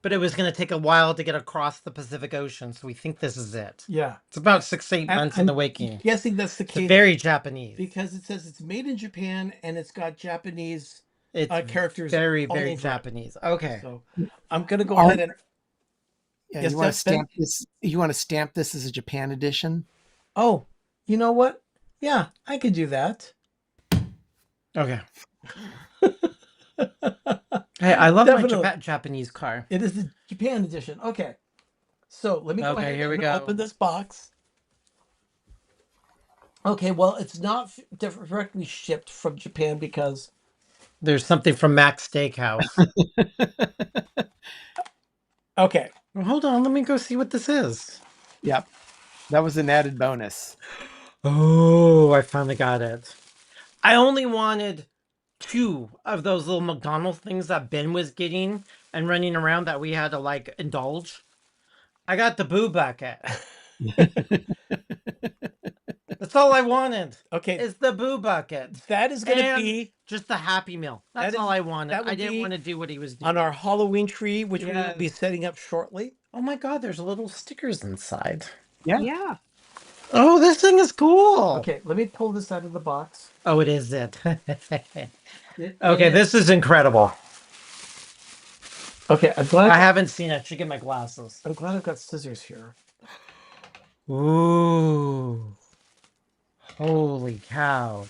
but it was going to take a while to get across the Pacific Ocean. So we think this is it. Yeah. It's about 6-8 months in the making. I'm guessing that's the case. It's very Japanese. Because it says it's made in Japan and it's got Japanese characters. Very, very Japanese. Okay. So I'm going to go ahead and... Yeah, you want to stamp this? You want to stamp this as a Japan edition? Oh, you know what? Yeah, I could do that. Okay. Hey, I love my Japanese car. It is the Japan edition. Okay. So let me go ahead here we and go. open this box. Okay, well, it's not directly shipped from Japan because... There's something from Mac's Steakhouse. Okay. Well, hold on. Let me go see what this is. Yep. That was an added bonus. Oh, I finally got it. I only wanted 2 of those little McDonald's things that Ben was getting and running around that we had to like indulge. I got the Boo Bucket. That's all I wanted. Okay. It's the Boo Bucket. That is going to be... just the Happy Meal. That's all I wanted. I didn't want to do what he was doing. On our Halloween tree, which we will be setting up shortly. Oh my God, there's little stickers inside. Yeah. Oh, this thing is cool. Okay, let me pull this out of the box. Oh, it is it. Okay, this is incredible. Okay, I'm glad... I haven't seen it. I should get my glasses. I'm glad I've got scissors here. Ooh. Holy cow.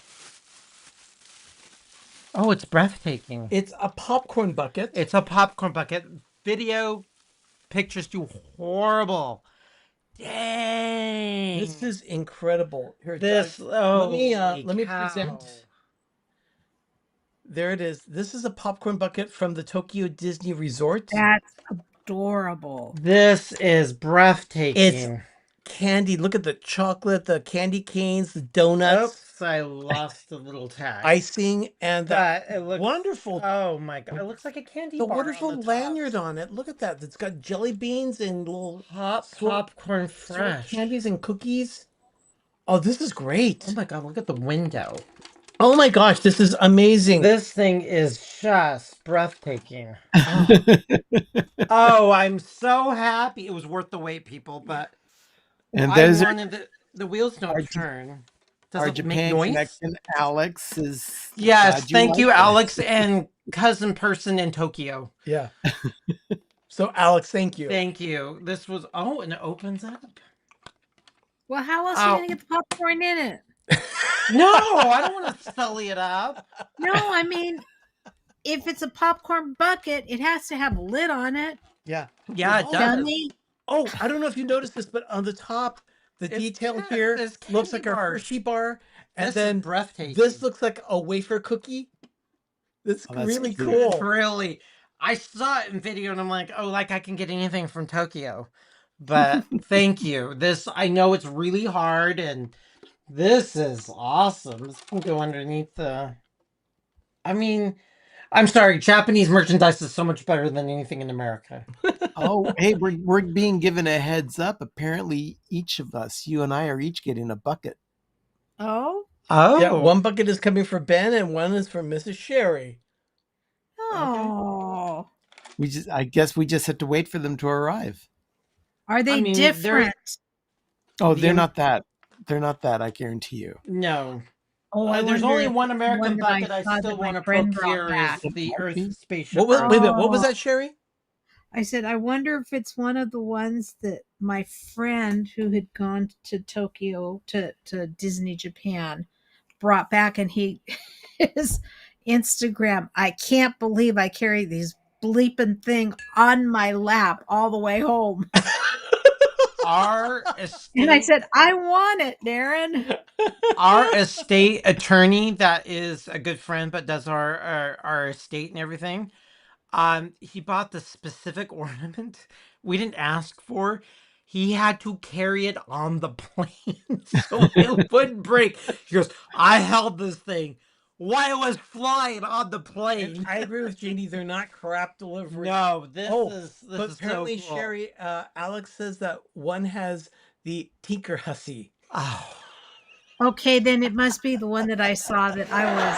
Oh, it's breathtaking. It's a popcorn bucket. It's a popcorn bucket. Video pictures do horrible. Dang. This is incredible. Here, let me present. There it is. This is a popcorn bucket from the Tokyo Disney Resort. That's adorable. This is breathtaking. It's candy. Look at the chocolate, the candy canes, the donuts. Oops, I lost the little tag. Icing and that. It looks wonderful. Oh my God. It looks like a candy bar. The wonderful lanyard on it. Look at that. It's got jelly beans and little popcorn fresh candies and cookies. Oh, this is great. Oh my God. Look at the window. Oh my gosh. This is amazing. This thing is just breathtaking. Oh, I'm so happy. It was worth the wait, people, but and those the wheels don't turn. Does our it Japan make noise? connection, Alex, is... Yes, thank you, Alex, and cousin person in Tokyo. Yeah. So, Alex, thank you. Thank you. This was... Oh, and it opens up. Well, how else are you going to get the popcorn in it? No, I don't want to sully it up. No, I mean, if it's a popcorn bucket, it has to have a lid on it. Yeah. Yeah, it does. Dummy. Oh, I don't know if you noticed this, but on the top... The detail here looks like a Hershey bar, and then breathtaking. This looks like a wafer cookie. That's Oh, that's really cute. It's cool. really. I saw it in video and I'm like, oh, like I can get anything from Tokyo. But thank you. This, I know it's really hard and this is awesome. This can go underneath the. I mean, I'm sorry, Japanese merchandise is so much better than anything in America. Oh, hey, we're being given a heads up. Apparently, each of us, you and I, are each getting a bucket. Oh? Yeah, Oh. one bucket is coming for Ben and one is for Mrs. Sherry. Oh. I guess we just have to wait for them to arrive. Are they I mean, different? Oh, The they're Am- not that. They're not that, I guarantee you. No. Oh, I There's wonder only if one it's the one American that I bucket I saw still that my want to friend brought procure is back. the Might Earth be. Spaceship Wait a minute, what was Oh. that, Sherry? I said, I wonder if it's one of the ones that my friend who had gone to Tokyo to Disney Japan brought back, and he his Instagram. I can't believe I carry these bleeping thing on my lap all the way home. Our And I estate, said, I want it, Darren. our estate attorney that is a good friend but does our estate and everything. He bought the specific ornament we didn't ask for. He had to carry it on the plane so it wouldn't break. He goes, I held this thing while it was flying on the And plane. I agree with Jeannie, they're not crap delivery. No, this is but so apparently cool. Sherry, Alex says that one has the Tinker Hussy. Oh. Okay, then it must be the one that I saw that I was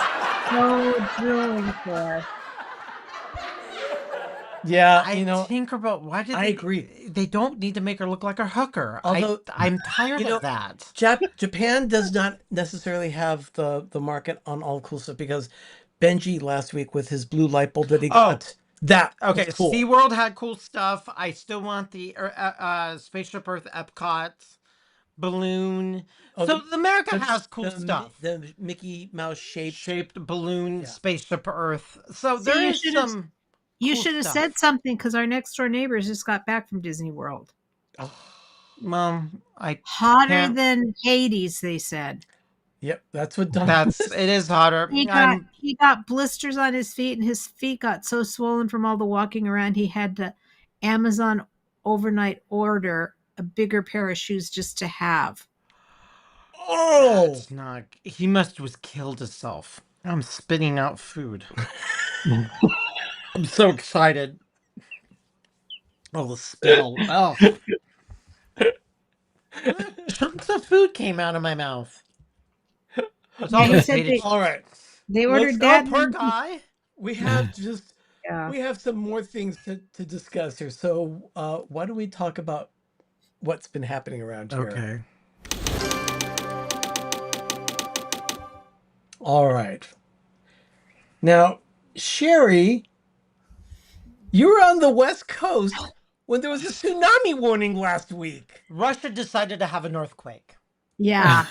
so drooling for. Yeah, Tinkerbell, why did I agree. They don't need to make her look like a hooker. Although I'm tired of that. Japan does not necessarily have the market on all cool stuff because Benji last week with his blue light bulb that he got, that Okay, was cool. SeaWorld had cool stuff. I still want the Spaceship Earth Epcot balloon. So America has cool stuff. The Mickey Mouse shaped balloon Spaceship Earth. So See, there is some. You cool should have stuff. said something because our next door neighbors just got back from Disney World. Mom, I hotter can't- than Hades, they said. Yep, that's what Don. It is hotter. He got blisters on his feet, and his feet got so swollen from all the walking around. He had to Amazon overnight order a bigger pair of shoes just to have. Oh, that's not. He must have killed himself. I'm spitting out food. I'm so excited. Oh, the spittle. Oh. Chunks of food came out of my mouth. That's all, all right. They ordered that. Poor guy. We have we have some more things to discuss here. So why don't we talk about what's been happening around here? Okay. All right. Now, Sherry, you were on the West Coast when there was a tsunami warning last week. Russia decided to have an earthquake. Yeah.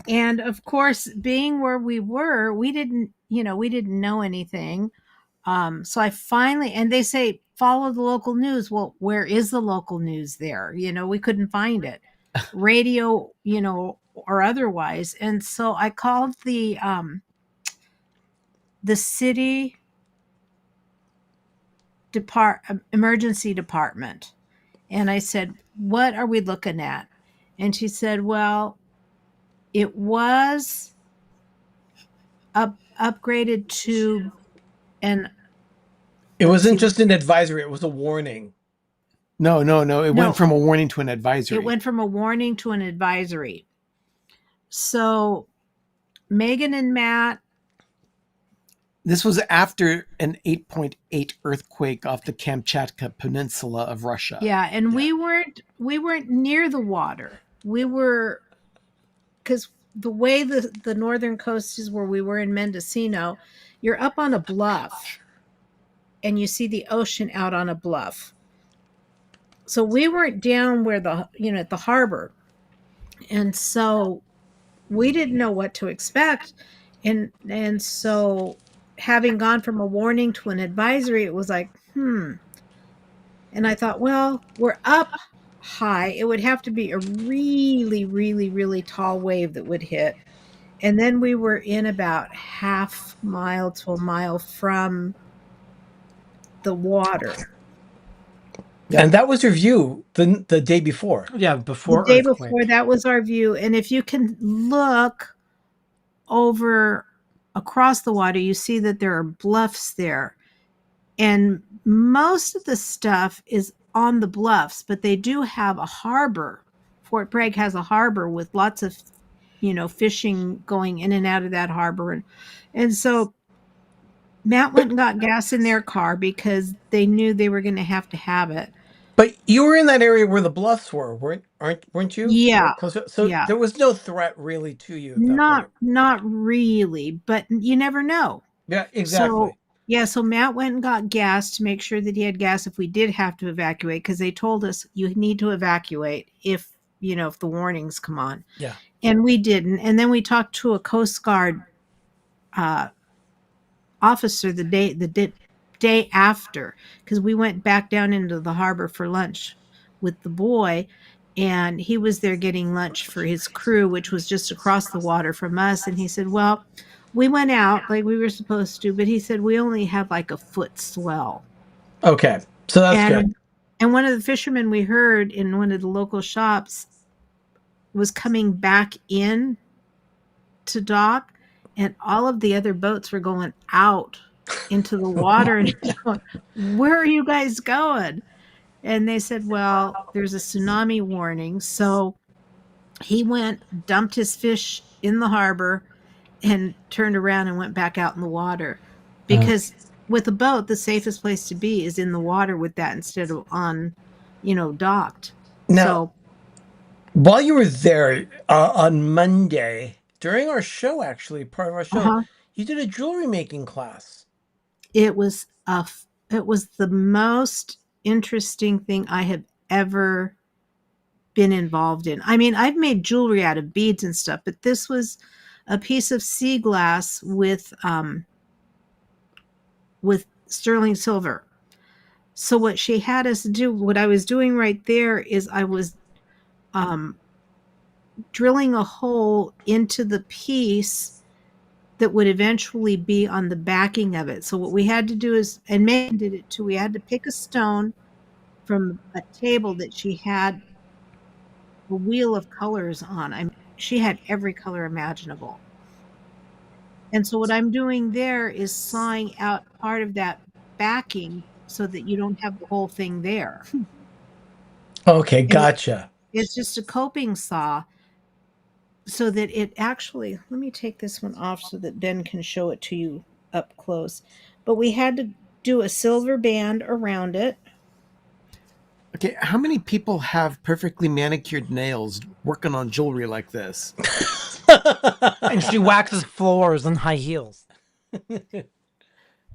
And of course, being where we were, we didn't know anything. So I finally, and they say, follow the local news. Well, where is the local news there? We couldn't find it. Radio, or otherwise. And so I called the city emergency department. And I said, what are we looking at? And she said, well, it was upgraded to an... It wasn't just an advisory, it was a warning. No. It went from a warning to an advisory. It went from a warning to an advisory. So Megan and Matt... This was after an 8.8 earthquake off the Kamchatka Peninsula of Russia. Yeah, and we weren't near the water. We were, because the way the northern coast is where we were in Mendocino, you're up on a bluff, and you see the ocean out on a bluff. So we weren't down where at the harbor, and so we didn't know what to expect, and so having gone from a warning to an advisory, it was like, And I thought, well, we're up high. It would have to be a really, really, really tall wave that would hit. And then we were in about half mile to a mile from the water. And that was your view the day before. Yeah, The before day earthquake. before, that was our view. And if you can look over across the water, you see that there are bluffs there. And most of the stuff is on the bluffs, but they do have a harbor. Fort Bragg has a harbor with lots of, fishing going in and out of that harbor. And so Matt went and got gas in their car because they knew they were going to have it. But you were in that area where the bluffs were, weren't you? Yeah. So Yeah. there was no threat really to you at that point. Not really, but you never know. Yeah, So, exactly. yeah, so Matt went and got gas to make sure that he had gas if we did have to evacuate, because they told us you need to evacuate if the warnings come on. Yeah. And we didn't. And then we talked to a Coast Guard officer the day after, because we went back down into the harbor for lunch with the boy, and he was there getting lunch for his crew, which was just across the water from us. And he said, well, we went out like we were supposed to, but he said we only had like a foot swell. Okay, so that's good. And one of the fishermen we heard in one of the local shops was coming back in to dock, and all of the other boats were going out into the water. And he's going, where are you guys going? And they said, well, there's a tsunami warning. So he went, dumped his fish in the harbor, and turned around and went back out in the water. Because with a boat, the safest place to be is in the water with that instead of on, docked. Now, while you were there on Monday, during our show, actually, part of our show, you did a jewelry making class. It was the most interesting thing I have ever been involved in. I mean, I've made jewelry out of beads and stuff, but this was a piece of sea glass with sterling silver. So what she had us do, what I was doing right there is I was drilling a hole into the piece that would eventually be on the backing of it. So what we had to do is, and Megan did it too, we had to pick a stone from a table that she had a wheel of colors on. She had every color imaginable. And so what I'm doing there is sawing out part of that backing so that you don't have the whole thing there. Okay, gotcha. It's just a coping saw so that it actually, let me take this one off so that Ben can show it to you up close. But we had to do a silver band around it. Okay, how many people have perfectly manicured nails working on jewelry like this? And she waxes floors in high heels.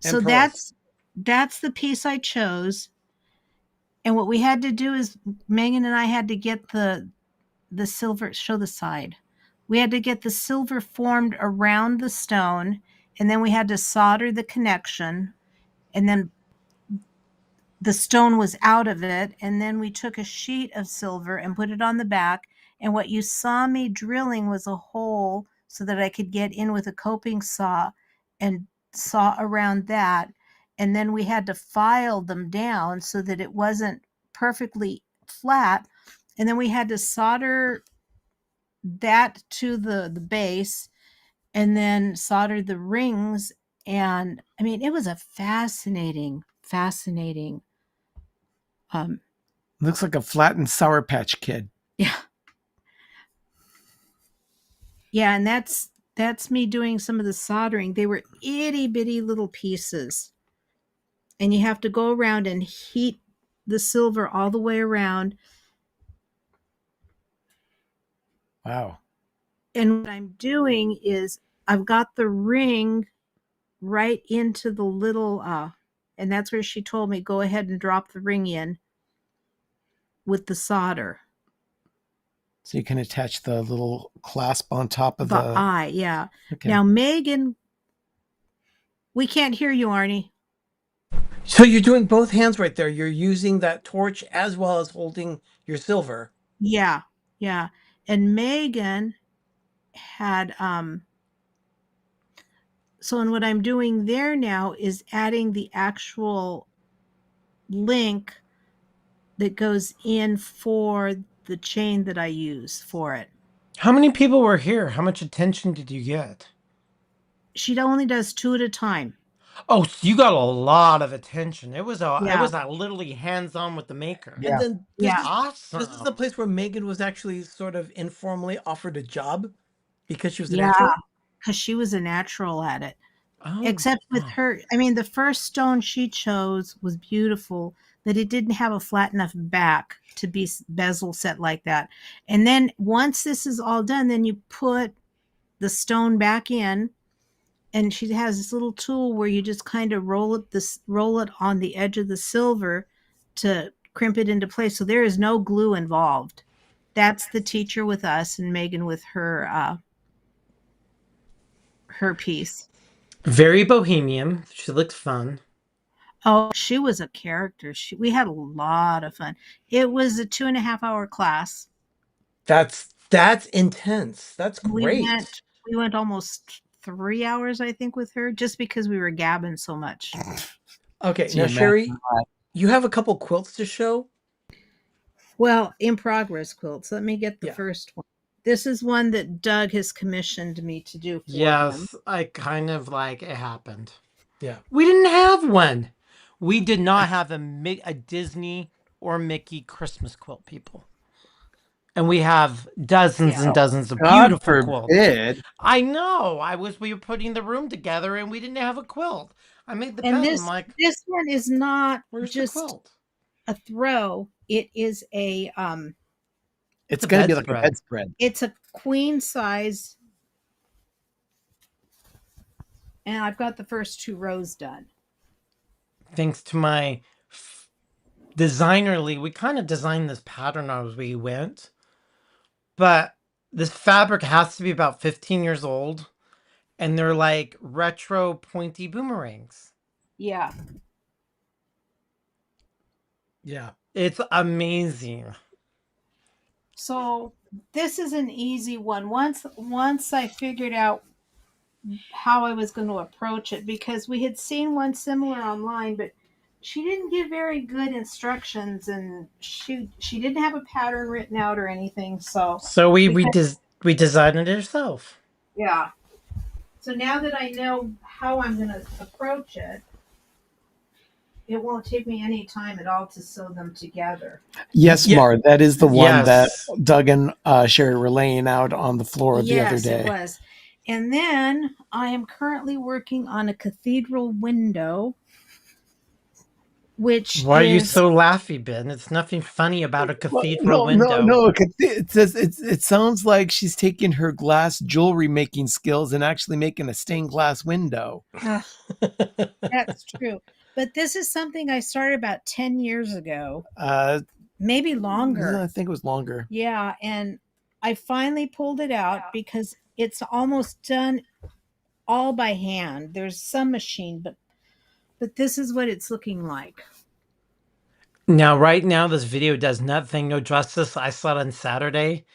So that's the piece I chose. And what we had to do is Megan and I had to get the silver, show the side. We had to get the silver formed around the stone, and then we had to solder the connection, and then the stone was out of it, and then we took a sheet of silver and put it on the back, and what you saw me drilling was a hole so that I could get in with a coping saw and saw around that, and then we had to file them down so that it wasn't perfectly flat, and then we had to solder that to the base and then solder the rings. And I mean, it was a fascinating Looks like a flattened Sour Patch Kid. yeah and that's me doing some of the soldering. They were itty bitty little pieces, and you have to go around and heat the silver all the way around. Wow. And what I'm doing is I've got the ring right into the little and that's where she told me go ahead and drop the ring in with the solder. So you can attach the little clasp on top of the eye. Yeah. Okay. Now, Megan, we can't hear you, Arnie. So you're doing both hands right there. You're using that torch as well as holding your silver. Yeah. And Megan had So, and what I'm doing there now is adding the actual link that goes in for the chain that I use for it. How many people were here? How much attention did you get? She only does 2 at a time. Oh, so you got a lot of attention. It was Yeah. literally hands-on with the maker. And then Yeah. Awesome. this is the place where Megan was actually sort of informally offered a job because she was a Yeah, natural. because she was a natural at it. Oh, Except with her, I mean, the first stone she chose was beautiful, but it didn't have a flat enough back to be bezel set like that. And then once this is all done, then you put the stone back in, and she has this little tool where you just kind of roll it on the edge of the silver to crimp it into place. So there is no glue involved. That's the teacher with us, and Megan with her piece. Very bohemian. She looked fun. Oh, she was a character. We had a lot of fun. It was a 2.5-hour class. That's intense. That's great. We went almost 3 hours, I think, with her, just because we were gabbing so much. Okay, now Sherry, you have a couple quilts to show. Well, in progress quilts. Let me get the first one. This is one that Doug has commissioned me to do for him. Yes, I kind of like it happened. Yeah. We didn't have one. We did not have a Disney or Mickey Christmas quilt, people. And we have dozens and dozens of beautiful quilts. I know. We were putting the room together and we didn't have a quilt. I made the pen. This one is not just the quilt? A throw. It is a It's going to be like a bedspread. It's a queen size, and I've got the first 2 rows done. Thanks to my designerly, we kind of designed this pattern as we went. But this fabric has to be about 15 years old, and they're like retro pointy boomerangs. Yeah. Yeah. It's amazing. So this is an easy one. Once I figured out how I was going to approach it, because we had seen one similar online, but she didn't give very good instructions, and she didn't have a pattern written out or anything. So we designed it ourselves. Yeah. So now that I know how I'm going to approach it, it won't take me any time at all to sew them together. Yes, Mar, that is the one that Doug and Sherry were laying out on the floor the other day. Yes, it was. And then I am currently working on a cathedral window, which Why are you so laughy, Ben? It's nothing funny about a cathedral window. No. It sounds like she's taking her glass jewelry making skills and actually making a stained glass window. That's true. But this is something I started about 10 years ago. Maybe longer. I think it was longer. Yeah, and I finally pulled it out because it's almost done all by hand. There's some machine, but this is what it's looking like. Now, right now, this video does nothing, no justice. I saw it on Saturday.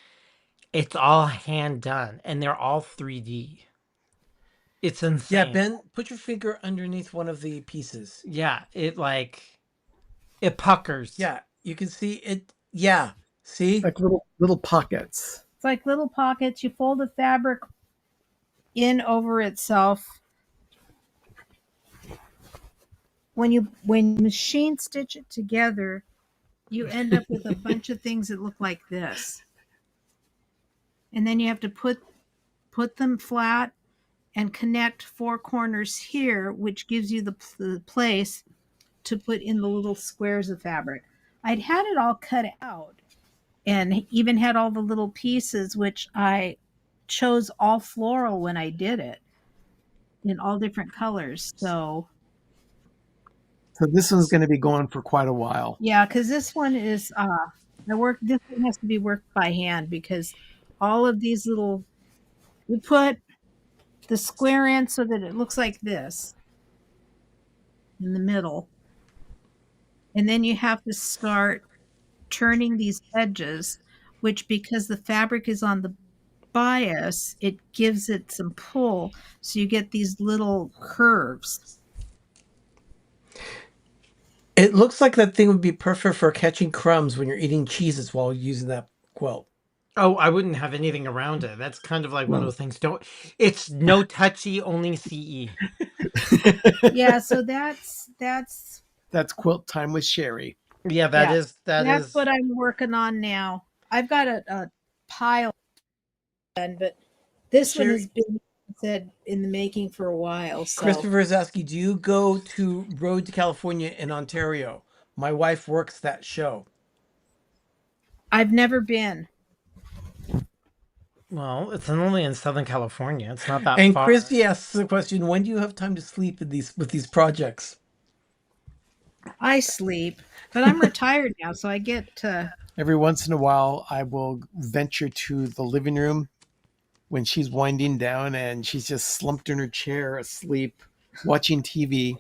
It's all hand done, and they're all 3D. It's insane. Yeah, Ben, put your finger underneath one of the pieces. Yeah, it puckers. Yeah, you can see it. Yeah, see? Like little pockets. It's like little pockets. You fold the fabric in over itself. When you machine stitch it together, you end up with a bunch of things that look like this. And then you have to put them flat and connect 4 corners here, which gives you the place to put in the little squares of fabric. I'd had it all cut out and even had all the little pieces, which I chose all floral when I did it in all different colors. So this one's going to be going for quite a while. Yeah, because this one is this one has to be worked by hand, because all of these little, you put the square in so that it looks like this in the middle, and then you have to start turning these edges, which, because the fabric is on the bias, it gives it some pull, so you get these little curves. It looks like that thing would be perfect for catching crumbs when you're eating cheeses while using that quilt. Oh, I wouldn't have anything around it. That's kind of like one of those things. It's no touchy, only CE. Yeah, so that's quilt time with Sherry. Yeah, that's is what I'm working on now. I've got a pile done, but this one has been said in the making for a while. So Christopher is asking, do you go to Road to California in Ontario? My wife works that show. I've never been. Well, it's only in Southern California. It's not that And far. Christy asks the question, when do you have time to sleep with these projects? I sleep, but I'm retired now, so I get to... Every once in a while, I will venture to the living room when she's winding down and she's just slumped in her chair asleep, watching TV.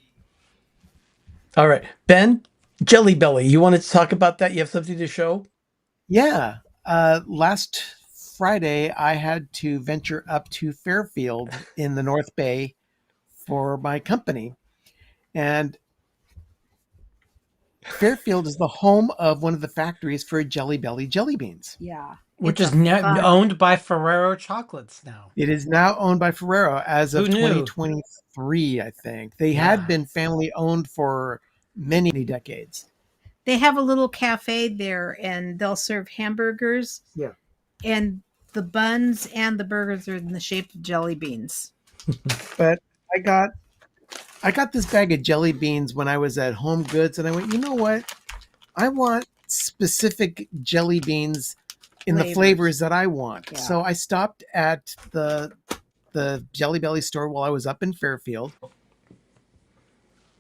All right. Ben, Jelly Belly, you wanted to talk about that? You have something to show? Yeah. Last Friday, I had to venture up to Fairfield in the North Bay for my company. And Fairfield is the home of one of the factories for Jelly Belly jelly beans. Yeah. Which is owned by Ferrero Chocolates now. It is now owned by Ferrero as of Who knew? 2023, I think. They had been family owned for many decades. They have a little cafe there, and they'll serve hamburgers. Yeah. And the buns and the burgers are in the shape of jelly beans. But I got this bag of jelly beans when I was at Home Goods, and I went, you know what? I want specific jelly beans in the flavors that I want. Yeah. So I stopped at the Jelly Belly store while I was up in Fairfield.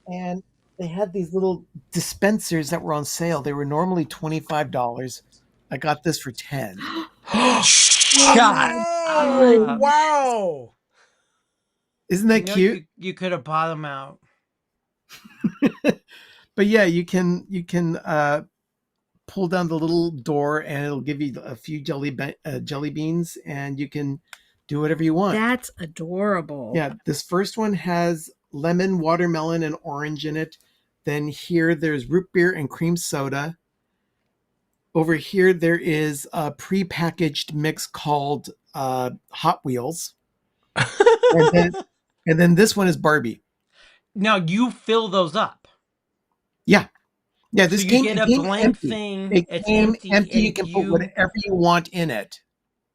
And they had these little dispensers that were on sale. They were normally $25. I got this for $10. Oh, wow. Isn't that cute? You could have bought them out. But yeah, you can pull down the little door and it'll give you a few jelly beans and you can do whatever you want. That's adorable. Yeah, this first one has lemon, watermelon, and orange in it. Then here there's root beer and cream soda. Over here there is a pre-packaged mix called Hot Wheels. and then this one is Barbie. Now you fill those up. Yeah. Yeah, this so you came, get a blank empty. thing. It came empty. You can put whatever you want in it.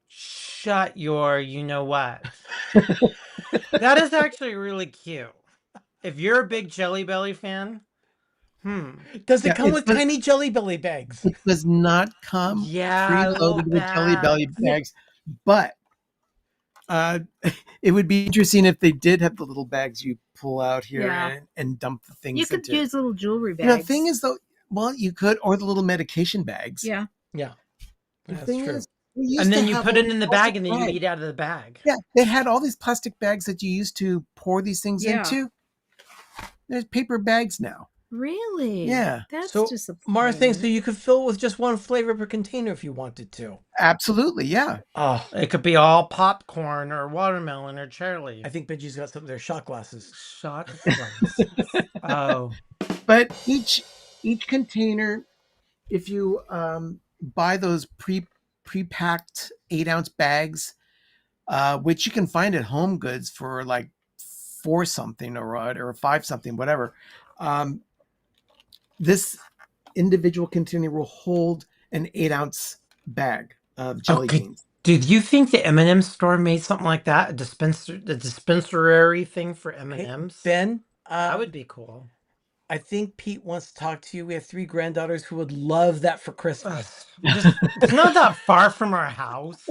Shut your, you know what? That is actually really cute. If you're a big Jelly Belly fan, Does it come with tiny Jelly Belly bags? It does not come preloaded with Jelly Belly bags, but it would be interesting if they did have the little bags you pull out here and dump the things. You could into. use little jewelry bags. You know, the thing is, though, well, you could, or the little medication bags. Yeah. Yeah. The That's thing true. is, and then you put it in the bag and then you eat out of the bag. Yeah, they had all these plastic bags that you used to pour these things into. There's paper bags now. Really? Yeah. That's so just a Mara's saying, so you could fill with just one flavor per container if you wanted to. Absolutely, yeah. Oh, it could be all popcorn or watermelon or cherry. I think Benji's got some of their shot glasses. Shot glasses. Oh. But each container, if you buy those pre-packed 8-ounce bags, which you can find at Home Goods for like $4 something or $5 something, whatever. This individual container will hold an 8-ounce bag of jelly beans. Did you think the M&M store made something like that? A dispensary thing for M&Ms? Hey, Ben, that would be cool. I think Pete wants to talk to you. We have 3 granddaughters who would love that for Christmas. It's not that far from our house.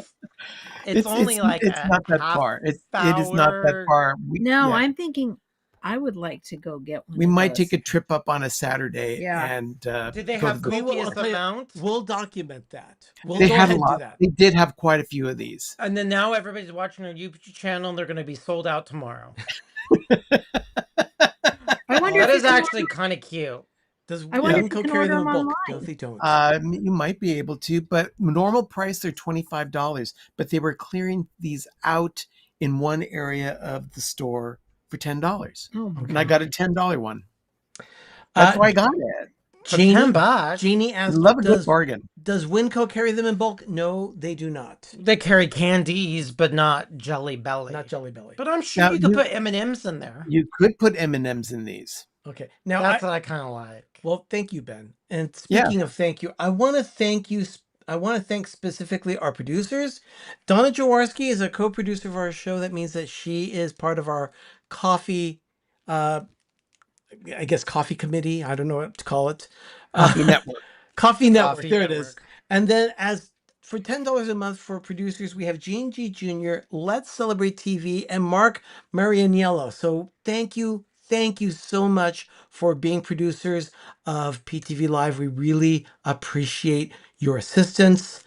It's only like it's not that far. It is not that far. I'm thinking I would like to go get one. We might take a trip up on a Saturday. And did they have copious amounts? We'll document that. They had a lot. They did have quite a few of these. And then now everybody's watching our YouTube channel and they're going to be sold out tomorrow. I wonder that if is actually kind of cute. Does I wonder if you Winco can carry order them in them bulk? No, online. they don't. You might be able to, but normal price they're $25. But they were clearing these out in one area of the store for $10, Oh, and I got a $10 one. Uh, That's why I got it. For 10 Jeannie, bucks. Jeannie asked, Love a good bargain. does Winco carry them in bulk? No, they do not. They carry candies, but not Jelly Belly. Not Jelly Belly. But I'm sure Now, you could put M&Ms in there. You could put M&Ms in these. Okay. Now That's what I kind of like. Well, thank you, Ben. And speaking of thank you, I want to thank you. I want to thank specifically our producers. Donna Jaworski is a co-producer of our show. That means that she is part of our coffee, I guess coffee committee. I don't know what to call it. Coffee Network. Coffee Network. Coffee There Network. it is. And then as for $10 a month for producers, we have Gene G. Jr., Let's Celebrate TV, and Mark Marianiello. So thank you so much for being producers of PTV Live. We really appreciate your assistance.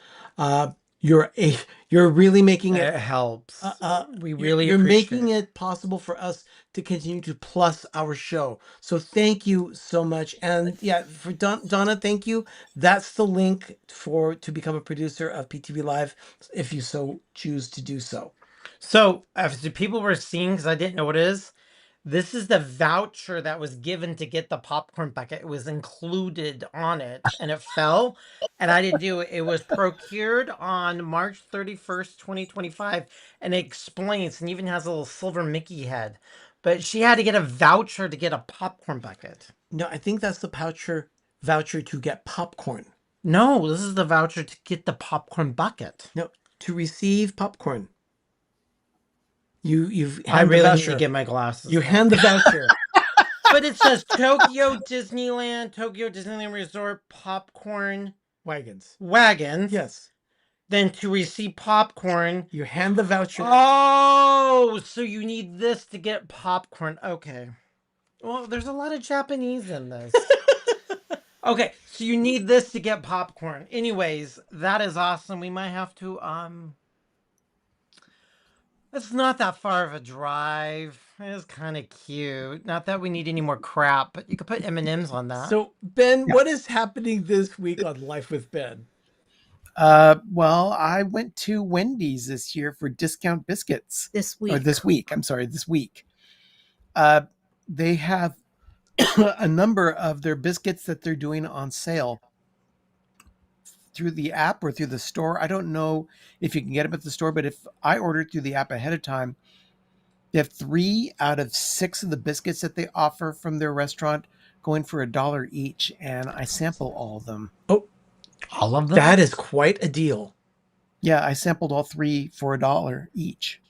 You're really making it. It helps. We You're really appreciate making it possible for us to continue to plus our show. So thank you so much. And yeah, for Donna, thank you. That's the link to become a producer of PTV Live if you so choose to do so. So, as the people were seeing, because I didn't know what it is, this is the voucher that was given to get the popcorn bucket. It was included on it, and it fell, and I didn't do it. It was procured on March 31st, 2025, and it explains, and even has a little silver Mickey head. But she had to get a voucher to get a popcorn bucket. No, I think that's the voucher to get popcorn. No, this is the voucher to get the popcorn bucket. No, to receive popcorn. You've I really need to get my glasses. You hand the voucher. But it says Tokyo Disneyland Resort popcorn wagons. Yes. Then to receive popcorn, you hand the voucher. Oh, so you need this to get popcorn. Okay. Well, there's a lot of Japanese in this. Okay, so you need this to get popcorn. Anyways, that is awesome. We might have to it's not that far of a drive. It's kind of cute. Not that we need any more crap, but you could put M&Ms on that. So, Ben, what is happening this week on Life with Ben? Well, I went to Wendy's this year for discount biscuits. This week. Or this week. I'm sorry, this week. They have a number of their biscuits that they're doing on sale through the app or through the store. I don't know if you can get them at the store, but if I ordered through the app ahead of time, they have 3 out of 6 of the biscuits that they offer from their restaurant going for $1 each, and I sample all of them. Oh, all of them? That is quite a deal. Yeah, I sampled all 3 for $1 each.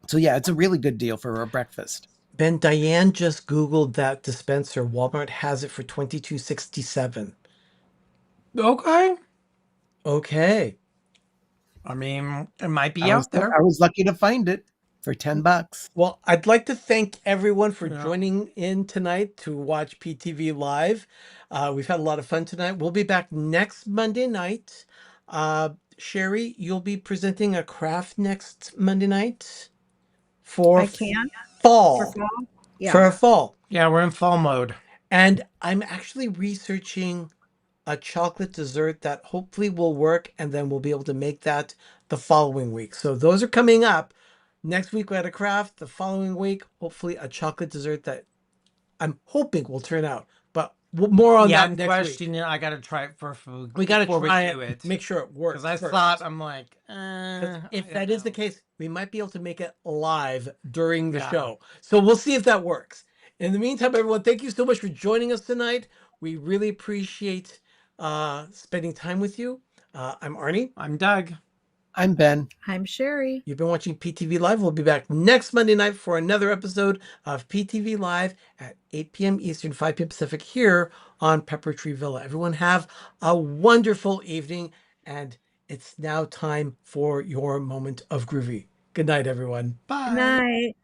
So yeah, it's a really good deal for a breakfast. Ben, Diane just Googled that dispenser. Walmart has it for $22.67. Okay. I mean, it might be out there. I was lucky to find it for $10. Well, I'd like to thank everyone for joining in tonight to watch PTV Live. We've had a lot of fun tonight. We'll be back next Monday night. Sherry, you'll be presenting a craft next Monday night for I can. fall. For fall? Yeah. For fall. Yeah, we're in fall mode. And I'm actually researching a chocolate dessert that hopefully will work, and then we'll be able to make that the following week. So those are coming up. Next week we had a craft. The following week, hopefully a chocolate dessert that I'm hoping will turn out. But more on that next week. I got to try it for food. We got to try it. Make sure it works. Because I thought, I'm like, if that is the case, we might be able to make it live during the show. So we'll see if that works. In the meantime, everyone, thank you so much for joining us tonight. We really appreciate spending time with you. I'm Arnie. I'm Doug. I'm Ben. I'm Sherry. You've been watching PTV Live. We'll be back next Monday night for another episode of PTV Live at 8 p.m. Eastern, 5 p.m. Pacific here on Pepper Tree Villa. Everyone have a wonderful evening, and it's now time for your moment of groovy. Good night, everyone. Bye. Good night.